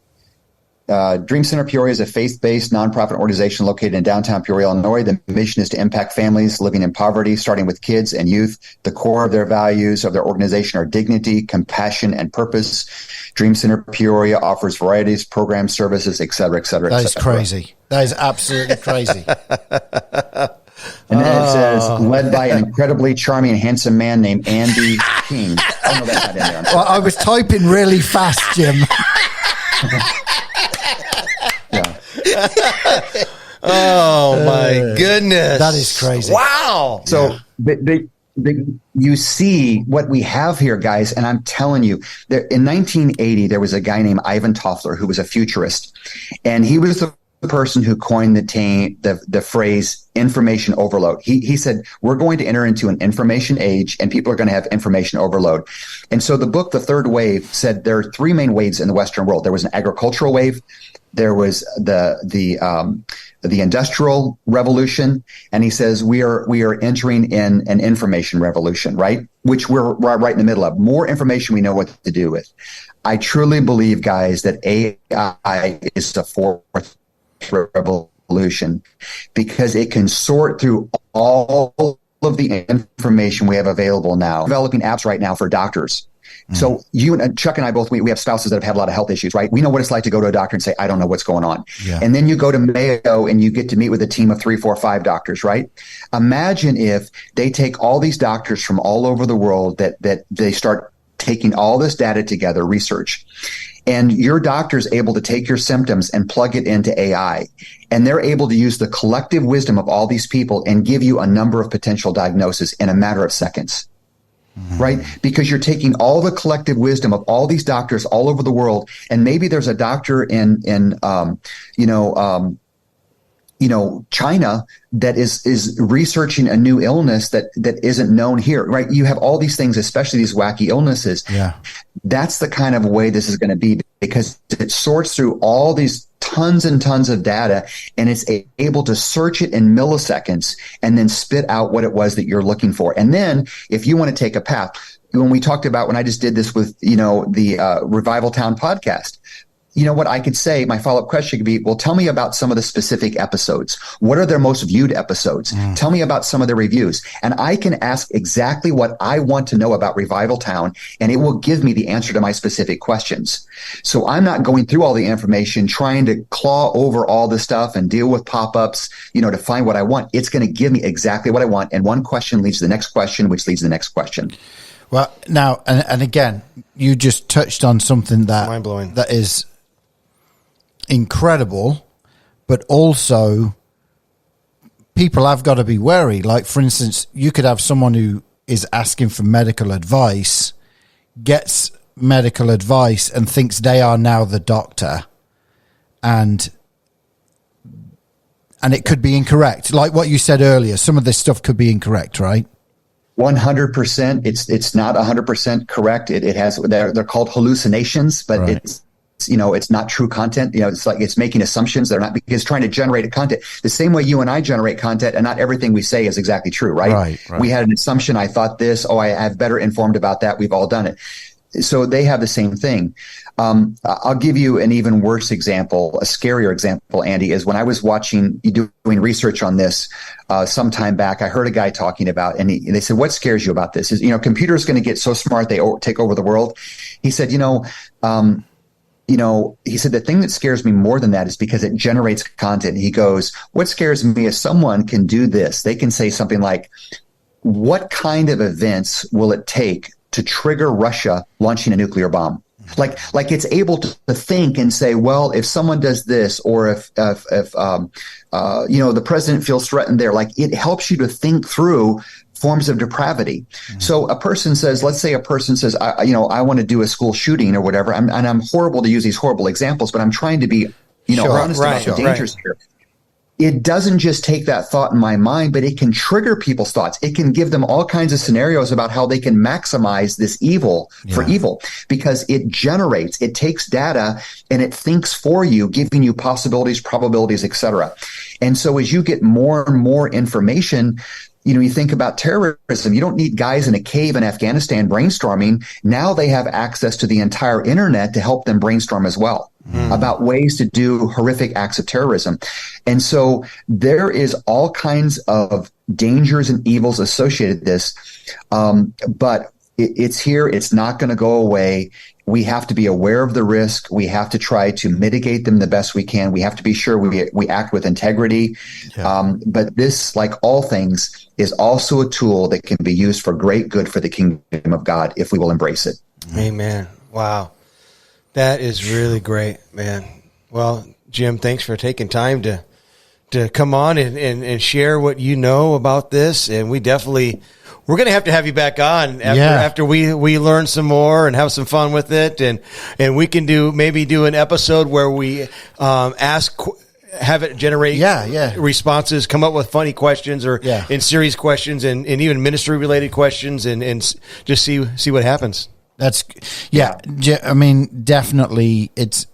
Dream Center Peoria is a faith-based nonprofit organization located in downtown Peoria, Illinois. The mission is to impact families living in poverty, starting with kids and youth. The core of their values of their organization are dignity, compassion, and purpose. Dream Center Peoria offers varieties, programs, services, et cetera, et cetera, That et is cetera. crazy. That is absolutely crazy. And then it says, led by an incredibly charming and handsome man named Andy King. Oh, no, that's not in there. I'm sorry. Well, I was typing really fast, Jim. Oh my goodness. That is crazy. Wow. So you see what we have here, guys, and I'm telling you, in 1980, there was a guy named Ivan Toffler who was a futurist, and he was the person who coined the phrase information overload. He said, we're going to enter into an information age and people are going to have information overload. And so the book, The Third Wave, said there are three main waves in the Western world. There was an agricultural wave, there was the industrial revolution, and he says we are entering in an information revolution, right? Which we're right in the middle of. More information we know what to do with. I truly believe, guys, that AI is the fourth revolution because it can sort through all of the information we have available now. Developing apps right now for doctors. So you and Chuck and I both, we have spouses that have had a lot of health issues, right? We know what it's like to go to a doctor and say, I don't know what's going on. Yeah. And then you go to Mayo and you get to meet with a team of 3, 4, 5 doctors, right? Imagine if they take all these doctors from all over the world that they start taking all this data together, research, and your doctor is able to take your symptoms and plug it into AI. And they're able to use the collective wisdom of all these people and give you a number of potential diagnoses in a matter of seconds. Right? Because you're taking all the collective wisdom of all these doctors all over the world. And maybe there's a doctor in China that is researching a new illness that isn't known here, right? You have all these things, especially these wacky illnesses. Yeah. That's the kind of way this is going to be, because it sorts through all these tons and tons of data, and it's able to search it in milliseconds and then spit out what it was that you're looking for. And then if you want to take a path, when I just did this with, the Revival Town podcast, what I could say, my follow-up question could be, well, tell me about some of the specific episodes. What are their most viewed episodes? Tell me about some of the reviews. And I can ask exactly what I want to know about Revival Town, and it will give me the answer to my specific questions. So I'm not going through all the information, trying to claw over all the stuff and deal with pop-ups, to find what I want. It's going to give me exactly what I want. And one question leads to the next question, which leads to the next question. Well, now, and again, you just touched on something that mind-blowing, that is incredible, but also people have got to be wary. Like, for instance, you could have someone who is asking for medical advice, gets medical advice and thinks they are now the doctor, and it could be incorrect. Like what you said earlier, some of this stuff could be incorrect, right? 100%. It's not 100% correct. It has, they're called hallucinations, but right. It's not true content. It's like it's making assumptions. They're not, because trying to generate a content the same way you and I generate content, and not everything we say is exactly true, right? Right. We had an assumption. I thought this. Oh, I have better informed about that. We've all done it. So they have the same thing. I'll give you an even worse example, a scarier example, Andy, is when I was doing research on this some time back, I heard a guy talking about, and they said, what scares you about this? Is, computers going to get so smart they take over the world? He said, he said, the thing that scares me more than that is because it generates content. He goes, what scares me is someone can do this. They can say something like, what kind of events will it take to trigger Russia launching a nuclear bomb? Like it's able to think and say, well, if someone does this, or if the president feels threatened there, like it helps you to think through forms of depravity. Mm-hmm. So let's say a person says, I want to do a school shooting or whatever. I'm horrible to use these horrible examples, but I'm trying to be, honest about the dangers here. It doesn't just take that thought in my mind, but it can trigger people's thoughts. It can give them all kinds of scenarios about how they can maximize this evil for evil, because it takes data and it thinks for you, giving you possibilities, probabilities, etc. And so as you get more and more information, you think about terrorism. You don't need guys in a cave in Afghanistan brainstorming. Now they have access to the entire internet to help them brainstorm as well about ways to do horrific acts of terrorism. And so there is all kinds of dangers and evils associated with this. But it's here. It's not going to go away. We have to be aware of the risk. We have to try to mitigate them the best we can. We have to be sure we act with integrity. Yeah. But this, like all things, is also a tool that can be used for great good for the kingdom of God if we will embrace it. Amen. Wow. That is really great, man. Well, Jim, thanks for taking time to come on and share what you know about this. And we're going to have you back on after we learn some more and have some fun with it. And we can maybe do an episode where we have it generate responses, come up with funny questions or in serious questions and even ministry related questions and just see what happens. I mean, definitely it's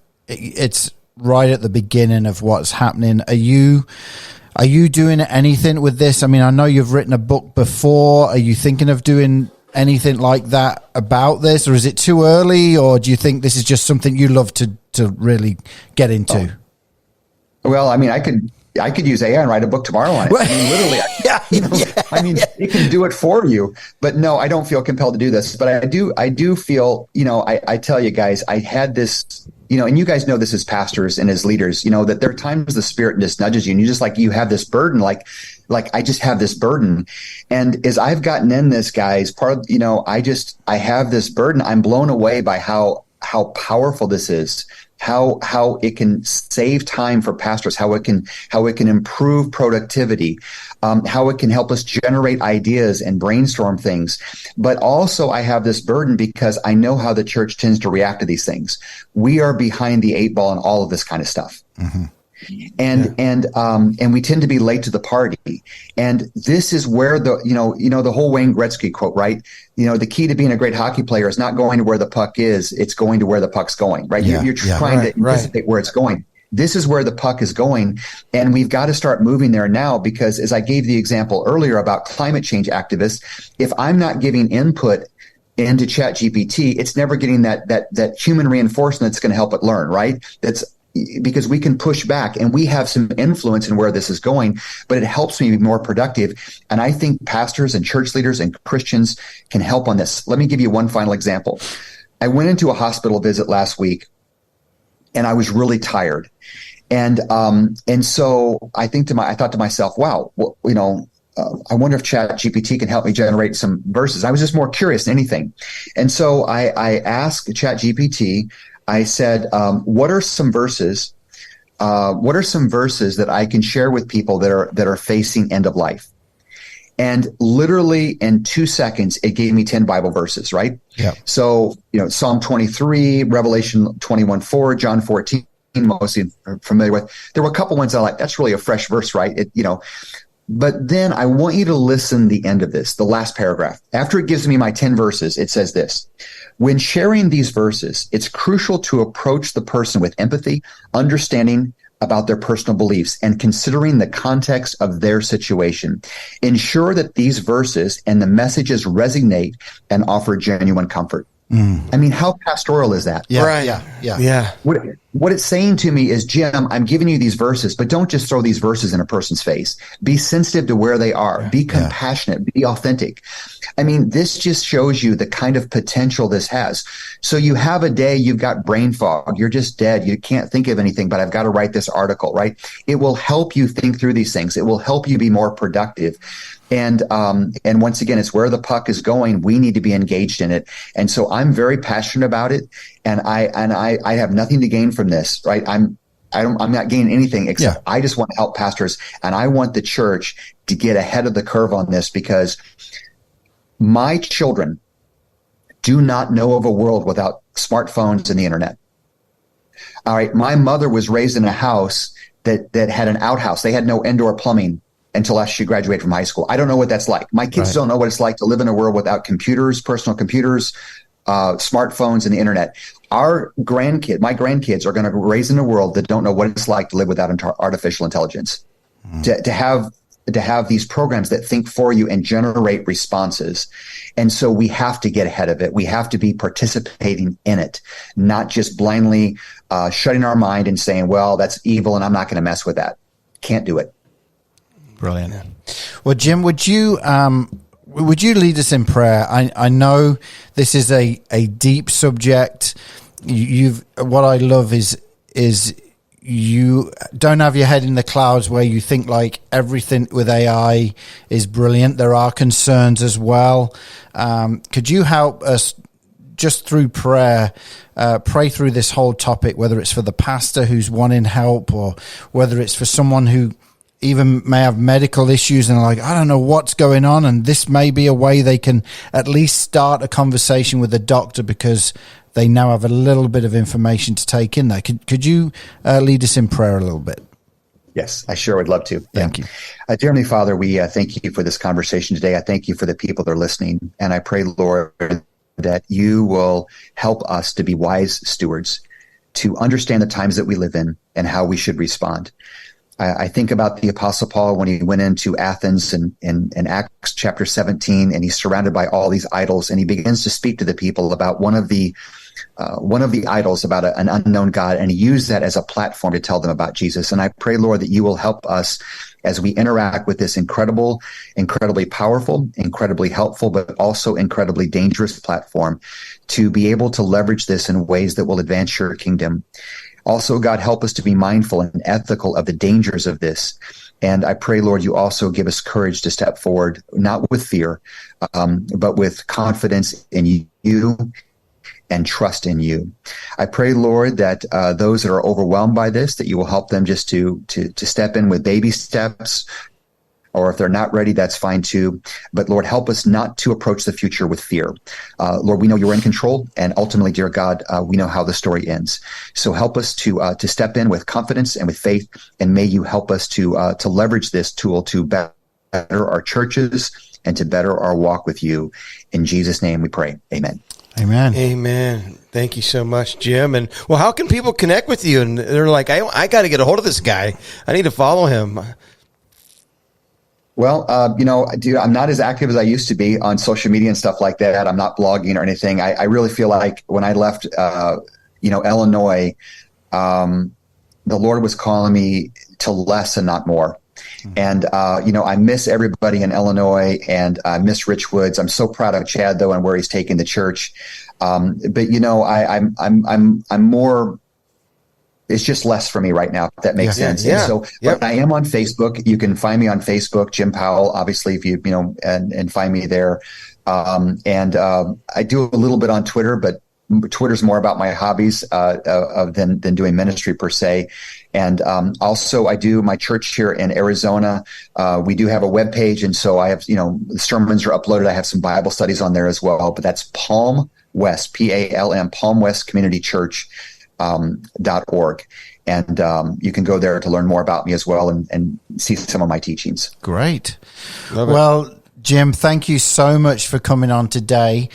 right at the beginning of what's happening. Are you doing anything with this? I mean, I know you've written a book before. Are you thinking of doing anything like that about this, or is it too early, or do you think this is just something you love to really get into? Well, I mean, I could use AI and write a book tomorrow on it. I mean, literally, I mean, it can do it for you. But no, I don't feel compelled to do this. But I do feel, I tell you guys, I had this, and you guys know this as pastors and as leaders, that there are times the Spirit just nudges you and you have this burden, like I just have this burden. And as I've gotten in this, guys, I have this burden. I'm blown away by how powerful this is. How it can save time for pastors, how it can improve productivity, how it can help us generate ideas and brainstorm things. But also I have this burden because I know how the church tends to react to these things. We are behind the 8 ball in all of this kind of stuff. Mm-hmm. And we tend to be late to the party. And this is where the whole Wayne Gretzky quote, right? The key to being a great hockey player is not going to where the puck is, it's going to where the puck's going, right? You're trying to anticipate where it's going. This is where the puck is going. And we've got to start moving there now, because as I gave the example earlier about climate change activists, if I'm not giving input into ChatGPT, it's never getting that human reinforcement that's going to help it learn, right? That's because we can push back and we have some influence in where this is going, but it helps me be more productive. And I think pastors and church leaders and Christians can help on this. Let me give you one final example. I went into a hospital visit last week and I was really tired. And so I thought to myself, wow, I wonder if ChatGPT can help me generate some verses. I was just more curious than anything. And so I asked ChatGPT, I said, what are some verses that I can share with people that are facing end of life? And literally in 2 seconds, it gave me 10 Bible verses, right? Yeah. So, Psalm 23, Revelation 21:4, John 14, mostly familiar with. There were a couple ones I like. That's really a fresh verse, right? But then I want you to listen to the end of this, the last paragraph. After it gives me my 10 verses, it says this: when sharing these verses, it's crucial to approach the person with empathy, understanding about their personal beliefs, and considering the context of their situation. Ensure that these verses and the messages resonate and offer genuine comfort. I mean, how pastoral is that? Yeah, Right. yeah. What it's saying to me is, Jim, I'm giving you these verses, but don't just throw these verses in a person's face. Be sensitive to where they are. Be compassionate. Be authentic. I mean, this just shows you the kind of potential this has. So you have a day, you've got brain fog. You're just dead. You can't think of anything, but I've got to write this article, right? It will help you think through these things. It will help you be more productive. And once again, it's where the puck is going. We need to be engaged in it. And so I'm very passionate about it. And I have nothing to gain from this, right? I'm not gaining anything except I just want to help pastors. And I want the church to get ahead of the curve on this, because my children do not know of a world without smartphones and the internet. All right. My mother was raised in a house that had an outhouse. They had no indoor plumbing until after she graduated from high school. I don't know what that's like. My kids don't know what it's like to live in a world without computers, personal computers, smartphones, and the internet. My grandkids are going to raise in a world that don't know what it's like to live without artificial intelligence. To have these programs that think for you and generate responses. And so we have to get ahead of it. We have to be participating in it, not just blindly shutting our mind and saying, well, that's evil and I'm not going to mess with that. Can't do it. Brilliant. Well, Jim, would you lead us in prayer? I know this is a deep subject. What I love is you don't have your head in the clouds where you think like everything with AI is brilliant. There are concerns as well. Could you help us just through prayer, pray through this whole topic, whether it's for the pastor who's wanting help or whether it's for someone who even may have medical issues and like, I don't know what's going on. And this may be a way they can at least start a conversation with the doctor because they now have a little bit of information to take in there. Could you lead us in prayer a little bit? Yes, I sure would love to. Thank you. Dear Heavenly Father, we thank you for this conversation today. I thank you for the people that are listening. And I pray, Lord, that you will help us to be wise stewards, to understand the times that we live in and how we should respond. I think about the Apostle Paul when he went into Athens in Acts chapter 17, and he's surrounded by all these idols, and he begins to speak to the people about one of the idols, about an unknown God, and he used that as a platform to tell them about Jesus. And I pray, Lord, that you will help us as we interact with this incredibly powerful, incredibly helpful, but also incredibly dangerous platform, to be able to leverage this in ways that will advance your kingdom. Also, God, help us to be mindful and ethical of the dangers of this. And I pray, Lord, you also give us courage to step forward, not with fear, but with confidence in you and trust in you. I pray, Lord, that those that are overwhelmed by this, that you will help them just to step in with baby steps, or if they're not ready, that's fine too. But Lord, help us not to approach the future with fear. Lord, we know you're in control, and ultimately, dear God, we know how the story ends. So help us to step in with confidence and with faith, and may you help us to leverage this tool to better our churches and to better our walk with you. In Jesus' name we pray. Amen. Amen. Amen. Thank you so much, Jim. And well, how can people connect with you? And they're like, I got to get a hold of this guy. I need to follow him. Well, dude, I'm not as active as I used to be on social media and stuff like that. I'm not blogging or anything. I really feel like when I left, Illinois, the Lord was calling me to less and not more. And, I miss everybody in Illinois, and I miss Rich Woods. I'm so proud of Chad, though, and where he's taking the church. But I'm more, it's just less for me right now, if that makes sense. Yeah. And so but I am on Facebook. You can find me on Facebook, Jim Powell, obviously, if you and find me there. I do a little bit on Twitter, but Twitter's more about my hobbies than doing ministry per se. And also, I do my church here in Arizona. We do have a webpage, and so I have, the sermons are uploaded. I have some Bible studies on there as well. But that's Palm West, PALM, Palm West Community Church .org. And you can go there to learn more about me as well and see some of my teachings. Great. Well, Jim, thank you so much for coming on today.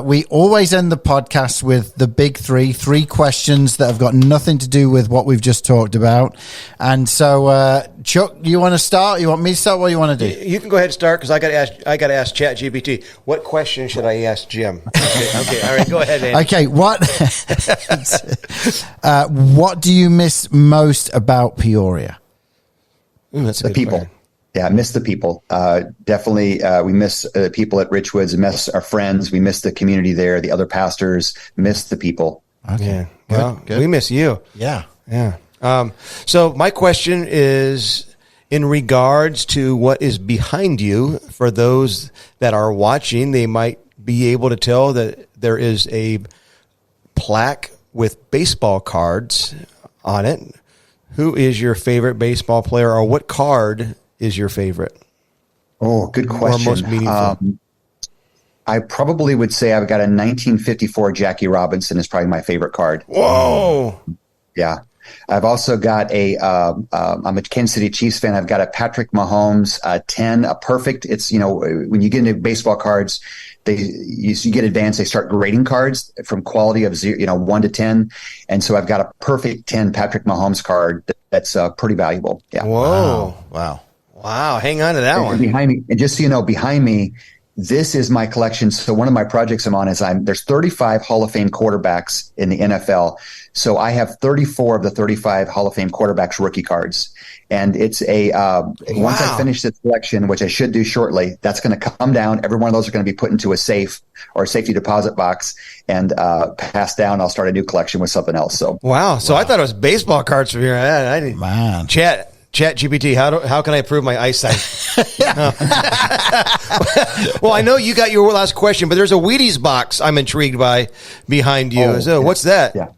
We always end the podcast with the big three questions that have got nothing to do with what we've just talked about. And so, Chuck, you want to start? You want me to start? What do you want to do? You can go ahead and start, because I got to ask ChatGPT. What question should I ask Jim? Okay. All right. Go ahead, Andy. Okay. What do you miss most about Peoria? That's a The good people. question. Yeah, I miss the people. Definitely, we miss people at Richwoods. We miss our friends. We miss the community there, the other pastors. Miss the people. Okay. Yeah. Well, Good. we miss you. Yeah. Yeah. So my question is in regards to what is behind you. For those that are watching, they might be able to tell that there is a plaque with baseball cards on it. Who is your favorite baseball player, or what card is your favorite? Oh, good question. Or most meaningful? I probably would say I've got a 1954 Jackie Robinson is probably my favorite card. Whoa. Yeah. I've also got I'm a Kansas City Chiefs fan. I've got a Patrick Mahomes 10, a perfect. It's, when you get into baseball cards, you get advanced, they start grading cards from quality of 1 to 10. And so I've got a perfect 10 Patrick Mahomes card that's pretty valuable. Yeah. Whoa. Wow. Hang on to that one. Behind me, and just so you know, behind me, this is my collection. So one of my projects I'm on is there's 35 Hall of Fame quarterbacks in the NFL. So I have 34 of the 35 Hall of Fame quarterbacks rookie cards. And it's once I finish this collection, which I should do shortly, that's going to come down. Every one of those are going to be put into a safe or a safety deposit box and passed down. I'll start a new collection with something else. So wow. So I thought it was baseball cards from here. I didn't. Man. ChatGPT, how can I improve my eyesight? Well, I know you got your last question, but there's a Wheaties box I'm intrigued by behind you. So what's that? Yeah.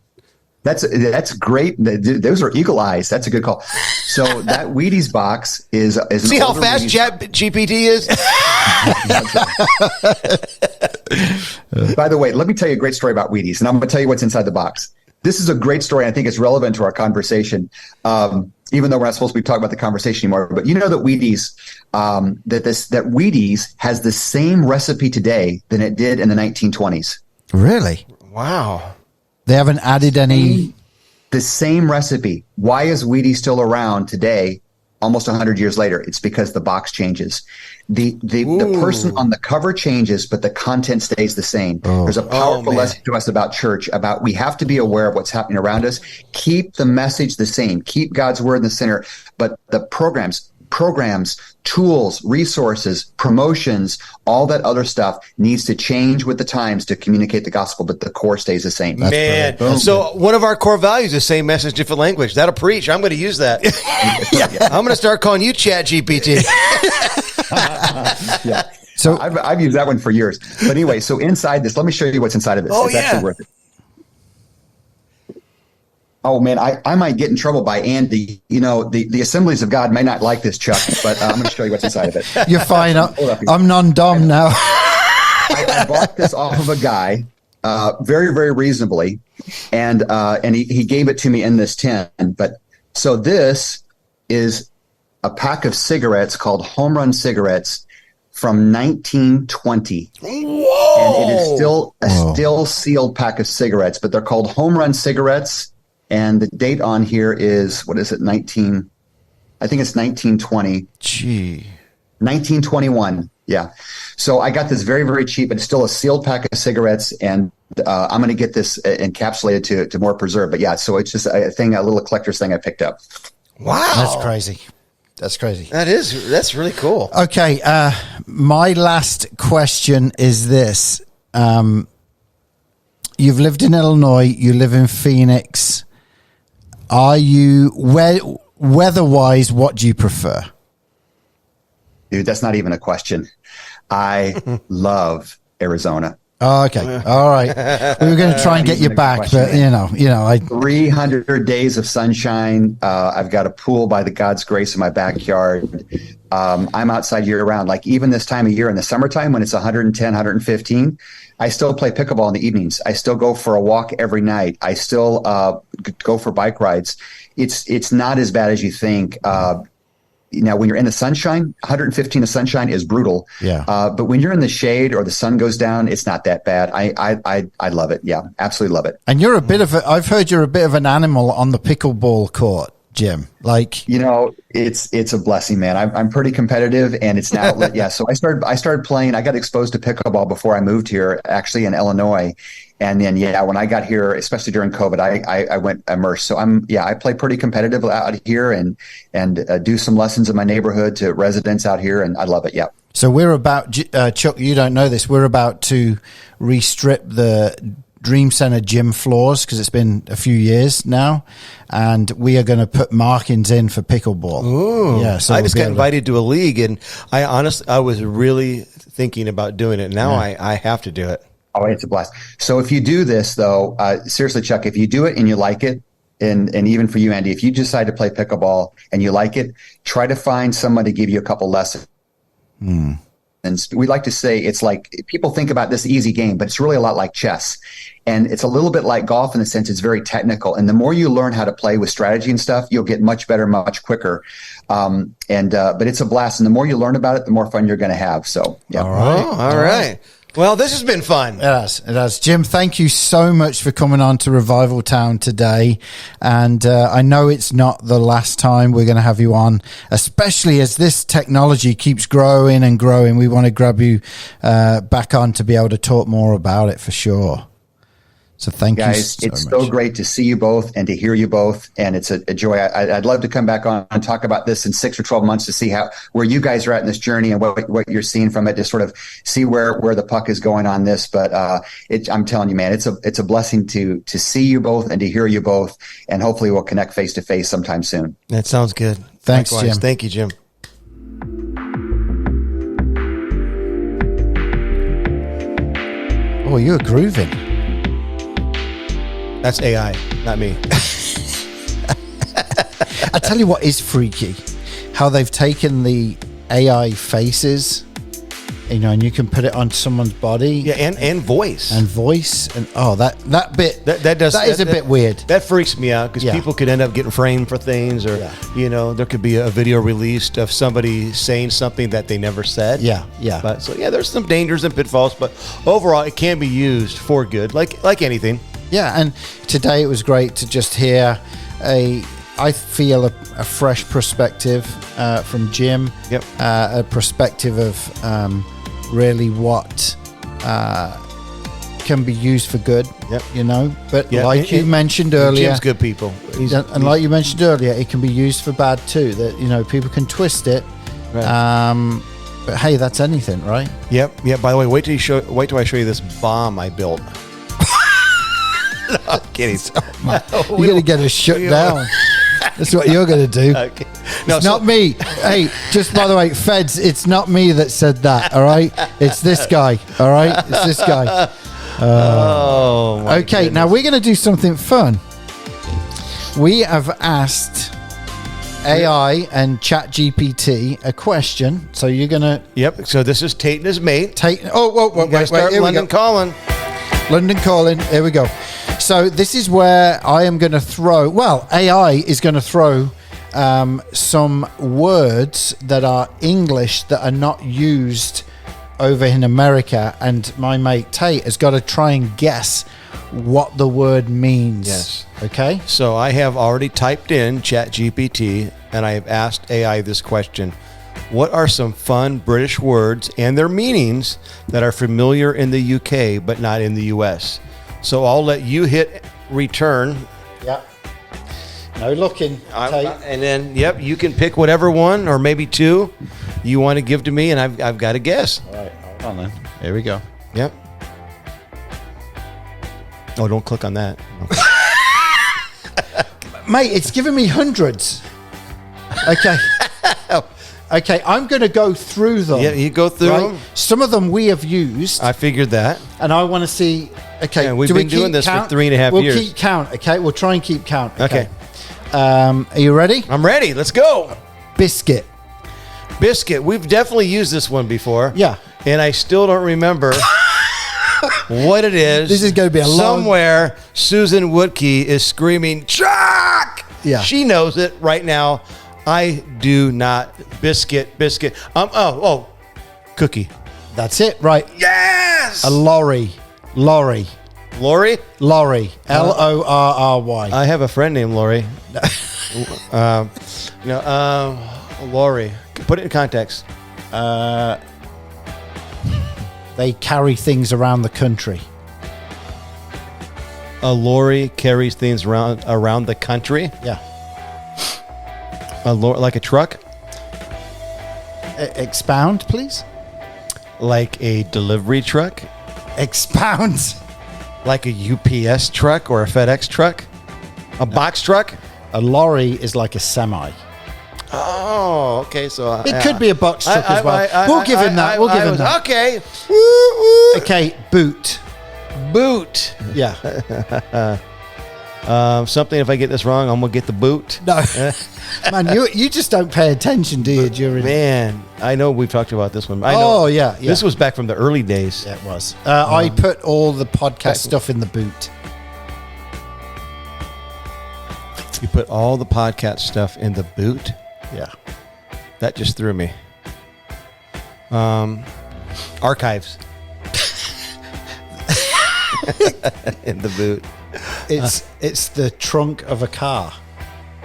That's great. Those are eagle eyes. That's a good call. So that Wheaties box is an See how older fast ChatGPT is? By the way, let me tell you a great story about Wheaties, and I'm going to tell you what's inside the box. This is a great story. I think it's relevant to our conversation, even though we're not supposed to be talking about the conversation anymore. But you know that Wheaties, that Wheaties has the same recipe today than it did in the 1920s. Really? Wow. They haven't added any. The same recipe. Why is Wheaties still around today, almost 100 years later? It's because the box changes. The person on the cover changes, but the content stays the same. There's a powerful lesson to us about church, about we have to be aware of what's happening around us. Keep the message the same. Keep God's word in the center. But the programs, tools, resources, promotions, all that other stuff needs to change with the times to communicate the gospel, but the core stays the same. Man, so one of our core values is same message, different language. That'll preach. I'm going to use that. I'm going to start calling you ChatGPT. Yeah. So I've used that one for years. But anyway, so inside this, let me show you what's inside of this. It's actually worth it. Oh man, I might get in trouble by Andy. You know, the Assemblies of God may not like this, Chuck, but I'm going to show you what's inside of it. You're fine. Hold up here. I'm non-dom now. I bought this off of a guy, very, very reasonably, and he gave it to me in this tin. But so this is a pack of cigarettes called Home Run cigarettes from 1920. Whoa! And it is still a still sealed pack of cigarettes, but they're called Home Run cigarettes. And the date on here is, what is it? I think it's 1920. Gee. 1921. Yeah. So I got this very, very cheap. It's still a sealed pack of cigarettes, and I'm going to get this encapsulated to more preserve. But yeah, so it's just a little collector's thing I picked up. Wow. That's crazy. That's crazy. That's really cool. Okay. My last question is this. You've lived in Illinois. You live in Phoenix. Are you, weather-wise, what do you prefer? Dude, that's not even a question. I love Arizona. Oh, okay. All right. We were going to try and get you back, but you know, 300 days of sunshine. I've got a pool by the God's grace in my backyard. I'm outside year round. Like even this time of year in the summertime when it's 110, 115, I still play pickleball in the evenings. I still go for a walk every night. I still go for bike rides. It's not as bad as you think. Now, when you're in the sunshine, 115 of sunshine is brutal. Yeah. But when you're in the shade or the sun goes down, it's not that bad. I love it. Yeah, absolutely love it. And you're I've heard you're a bit of an animal on the pickleball court, Jim. Like, it's a blessing, man. I'm pretty competitive, and it's an outlet. Yeah. So I started playing. I got exposed to pickleball before I moved here, actually in Illinois. And then, when I got here, especially during COVID, I went immersed. So I play pretty competitive out here and do some lessons in my neighborhood to residents out here. And I love it. Yeah. So we're about, Chuck, you don't know this. We're about to restrip the Dream Center gym floors because it's been a few years now. And we are going to put markings in for pickleball. Ooh. Yeah. So I just got invited to a league, and I was really thinking about doing it. Now I have to do it. Oh, it's a blast. So if you do this, though, seriously, Chuck, if you do it and you like it, and even for you, Andy, if you decide to play pickleball and you like it, try to find someone to give you a couple lessons. And we like to say it's like people think about this easy game, but it's really a lot like chess. And it's a little bit like golf in the sense it's very technical. And the more you learn how to play with strategy and stuff, you'll get much better, much quicker. But it's a blast. And the more you learn about it, the more fun you're going to have. So, yeah. All right. Well, this has been fun. It has. Jim, thank you so much for coming on to Revival Town today. And I know it's not the last time we're going to have you on, especially as this technology keeps growing and growing. We want to grab you back on to be able to talk more about it for sure. So thank you, guys. It's so great to see you both and to hear you both, and it's a joy. I'd love to come back on and talk about this in 6 or 12 months to see where you guys are at in this journey and what you're seeing from it, to sort of see where the puck is going on this. But I'm telling you, man, it's a blessing to see you both and to hear you both, and hopefully we'll connect face to face sometime soon. That sounds good. Thanks, Likewise. Jim. Thank you, Jim. Oh, you're grooving. That's AI, not me. I tell you what is freaky, how they've taken the AI faces, and you can put it on someone's body. Yeah, and voice. And voice. And that bit, that is a bit weird. That freaks me out because people could end up getting framed for things, or, there could be a video released of somebody saying something that they never said. Yeah. But there's some dangers and pitfalls, but overall it can be used for good, like anything. Yeah, and today it was great to just hear I feel a fresh perspective from Jim. Yep. A perspective of really what can be used for good. Yep. But like you mentioned earlier, Jim's good people. Like you mentioned earlier, it can be used for bad too. That people can twist it. Right. But hey, that's anything, right? Yep. By the way, wait till I show you this bomb I built. No, I'm kidding. You're going to get us shut down. That's what you're going to do. Okay. It's not me. Hey, just by the way, Feds, it's not me that said that, all right? It's this guy, all right? It's this guy. Oh, my okay, goodness. now we're going to do something fun. We have asked AI and ChatGPT a question. So you're going to Yep. So this is Tate and his mate. take... Oh, whoa, whoa, You gotta wait, start here we London go. calling. London calling. Here we go. So this is where I am going to throw... Well, AI is going to throw some words that are English that are not used over in America. And my mate Tate has got to try and guess what the word means. Yes. Okay? So I have already typed in ChatGPT and I have asked AI this question. What are some fun British words and their meanings that are familiar in the UK but not in the US? So I'll let you hit return. Yeah. No looking, Tate. And then, yep, you can pick whatever one or maybe two you want to give to me, and I've got to guess. All right, hold on then. Here we go. Yep. Oh, don't click on that. Mate, it's giving me hundreds. Okay. Okay, I'm going to go through them. Yeah, you go through them. Some of them we have used, I figured that. and I want to see. Okay, Yeah, we've do we been doing keep this for count? 3.5 we'll years. We'll keep count. Okay, we'll try and keep count. Okay. Are you ready? I'm ready. Let's go. Biscuit. Biscuit. We've definitely used this one before. Yeah. And I still don't remember what it is. This is gonna be a long- Somewhere Susan Woodkey is screaming, Chuck! Yeah. She knows it right now. I do not. Biscuit. Cookie. That's it. Right. Yes! A lorry. Lorry. Lori? Lorry. Lorry. I have a friend named Lori. Lori. Put it in context. They carry things around the country. A lorry carries things around the country. Yeah. Like a truck, Expound, please. like a delivery truck, Expound. like a UPS truck or a FedEx truck, a box truck. A lorry is like a semi. Oh, okay. So It could be a box truck as well. We'll give him that. We'll give him that. Okay. Okay, boot. Boot. Yeah. Something. If I get this wrong, I'm gonna get the boot. No. Man, you just don't pay attention, do you? During Man, I know we've talked about this one. Oh, yeah. This was back from the early days. Yeah, it was. I put all the podcast stuff in the boot. You put all the podcast stuff in the boot. Yeah. That just threw me. Archives. In the boot. It's the trunk of a car.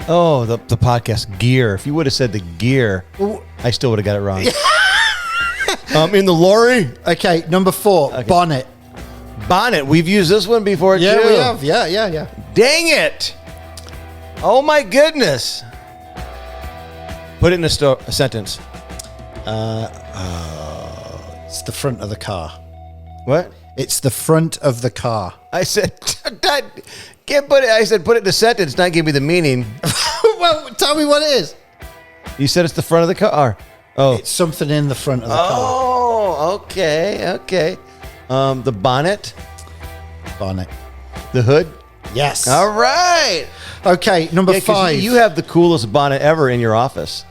Oh, the podcast gear. If you would have said the gear, I still would have got it wrong. In the lorry. Okay, number 4, bonnet. Bonnet. We've used this one before Yeah, too. we have. Yeah. Dang it. Oh my goodness. Put it in a sentence. It's the front of the car. What? It's the front of the car. I said, can't put it. I said, put it in a sentence, not give me the meaning. Well, tell me what it is. You said it's the front of the car. Oh. It's something in the front of the car. Oh, okay. The bonnet, Bonnet. the hood. Yes. All right. Okay, number Yeah, 'cause 5. You have the coolest bonnet ever in your office.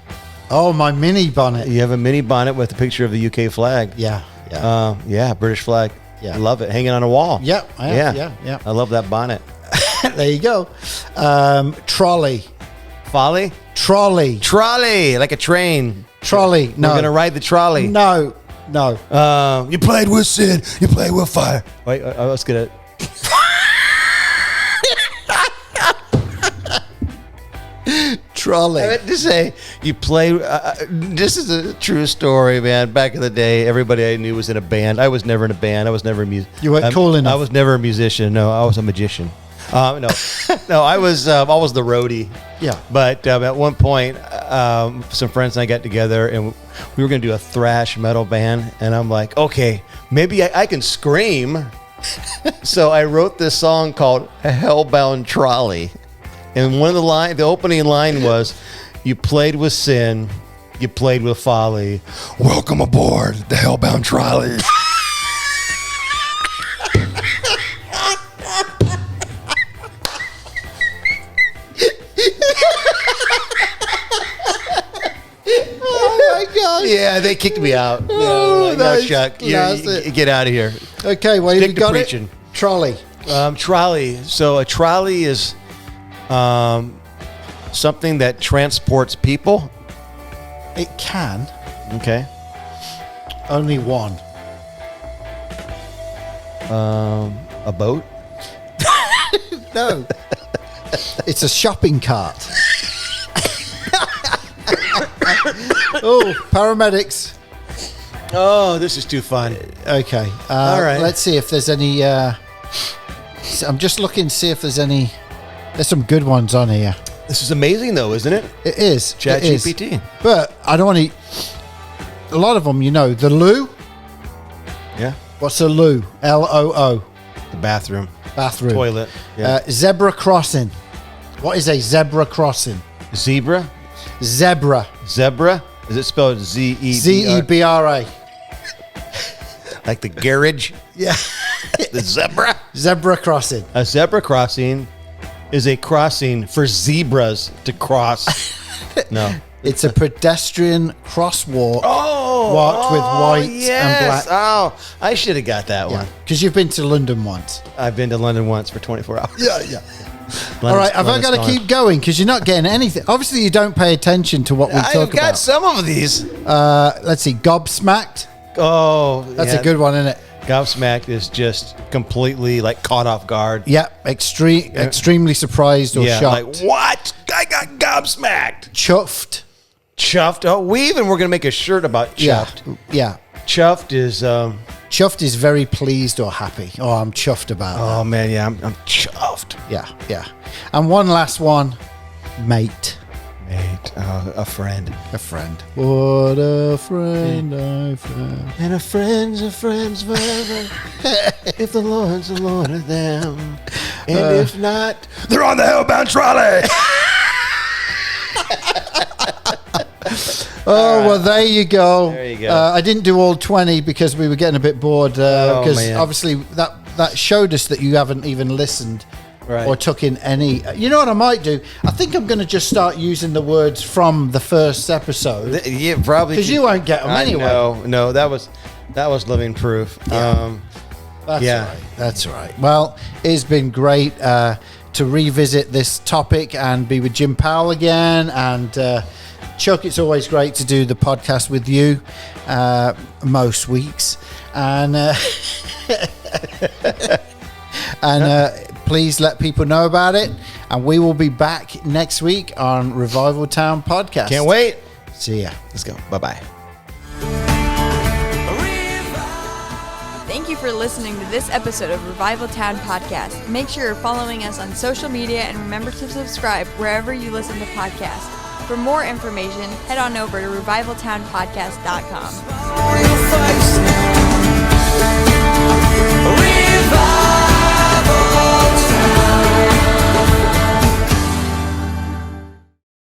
Oh, my mini bonnet. You have a mini bonnet with a picture of the UK flag. Yeah. British flag. Yeah. I love it. Hanging on a wall. Yep, I have, yeah. I love that bonnet. There you go. Trolley. Folly? Trolley. Trolley, like a train. Trolley. No. We're going to ride the trolley. No. You played with sin. You played with fire. Wait, let's get it. Trolley. I meant to say, you play. This is a true story, man. Back in the day, everybody I knew was in a band. I was never in a band. I was never a musician. You weren't cool enough. I was never a musician. No, I was a magician. No, I was the roadie. Yeah. But at one point, some friends and I got together, and we were going to do a thrash metal band. And I'm like, okay, maybe I can scream. So I wrote this song called "Hellbound Trolley." And one of the opening line was, "You played with sin, you played with folly. Welcome aboard the Hellbound Trolley." Yeah, they kicked me out. Oh, no, nice. Chuck. That's it. Get out of here. Okay, well, Stick you to got preaching. it. Trolley. Trolley. So a trolley is something that transports people. It can. Okay. Only one. A boat. No. It's a shopping cart. Oh, paramedics. Oh, this is too fun. Okay. All right. Let's see if there's any. I'm just looking to see if there's any. There's some good ones on here. This is amazing, though, isn't it? It is. ChatGPT. But I don't want to. A lot of them, the loo. Yeah. What's a loo? Loo. The bathroom. Bathroom. Toilet. Yeah. Zebra crossing. What is a zebra crossing? Zebra. Zebra. Zebra. Is it spelled Z-E-B-R? Zebra. Like the garage? Yeah. The zebra? Zebra crossing. A zebra crossing is a crossing for zebras to cross. No. It's a pedestrian crosswalk. Oh, walked with white and black. Oh, I should have got that one. Because you've been to London once. I've been to London once for 24 hours. Yeah. All right, have I got to keep going? Because you're not getting anything. Obviously, you don't pay attention to what we talk I've got about. some of these. Let's see. Gobsmacked. Oh, That's a good one, isn't it? Gobsmacked is just completely like caught off guard. Yeah. Extremely surprised or shocked. Like, what? I got gobsmacked. Chuffed. Chuffed. Oh, we even were going to make a shirt about chuffed. Yeah. Chuffed is... chuffed is very pleased or happy. Oh, I'm chuffed about that. Oh, man, yeah, I'm chuffed. Yeah. And one last one. Mate. Mate, a friend. A friend. What a friend I found. And a friend's forever. If the Lord's the Lord of them. And if not, they're on the hellbound trolley. Oh, well, there you go. There you go. I didn't do all 20 because we were getting a bit bored. Because man. obviously that showed us that you haven't even listened Right. or took in any. You know what I might do? I think I'm going to just start using the words from the first episode. Yeah, probably. Because you won't get them anyway. No, that was living proof. Yeah. That's right. Well, it's been great to revisit this topic and be with Jim Powell again. And Chuck, it's always great to do the podcast with you most weeks. And please let people know about it. And we will be back next week on Revival Town Podcast. Can't wait. See ya. Let's go. Bye-bye. Thank you for listening to this episode of Revival Town Podcast. Make sure you're following us on social media and remember to subscribe wherever you listen to podcasts. For more information, head on over to revivaltownpodcast.com.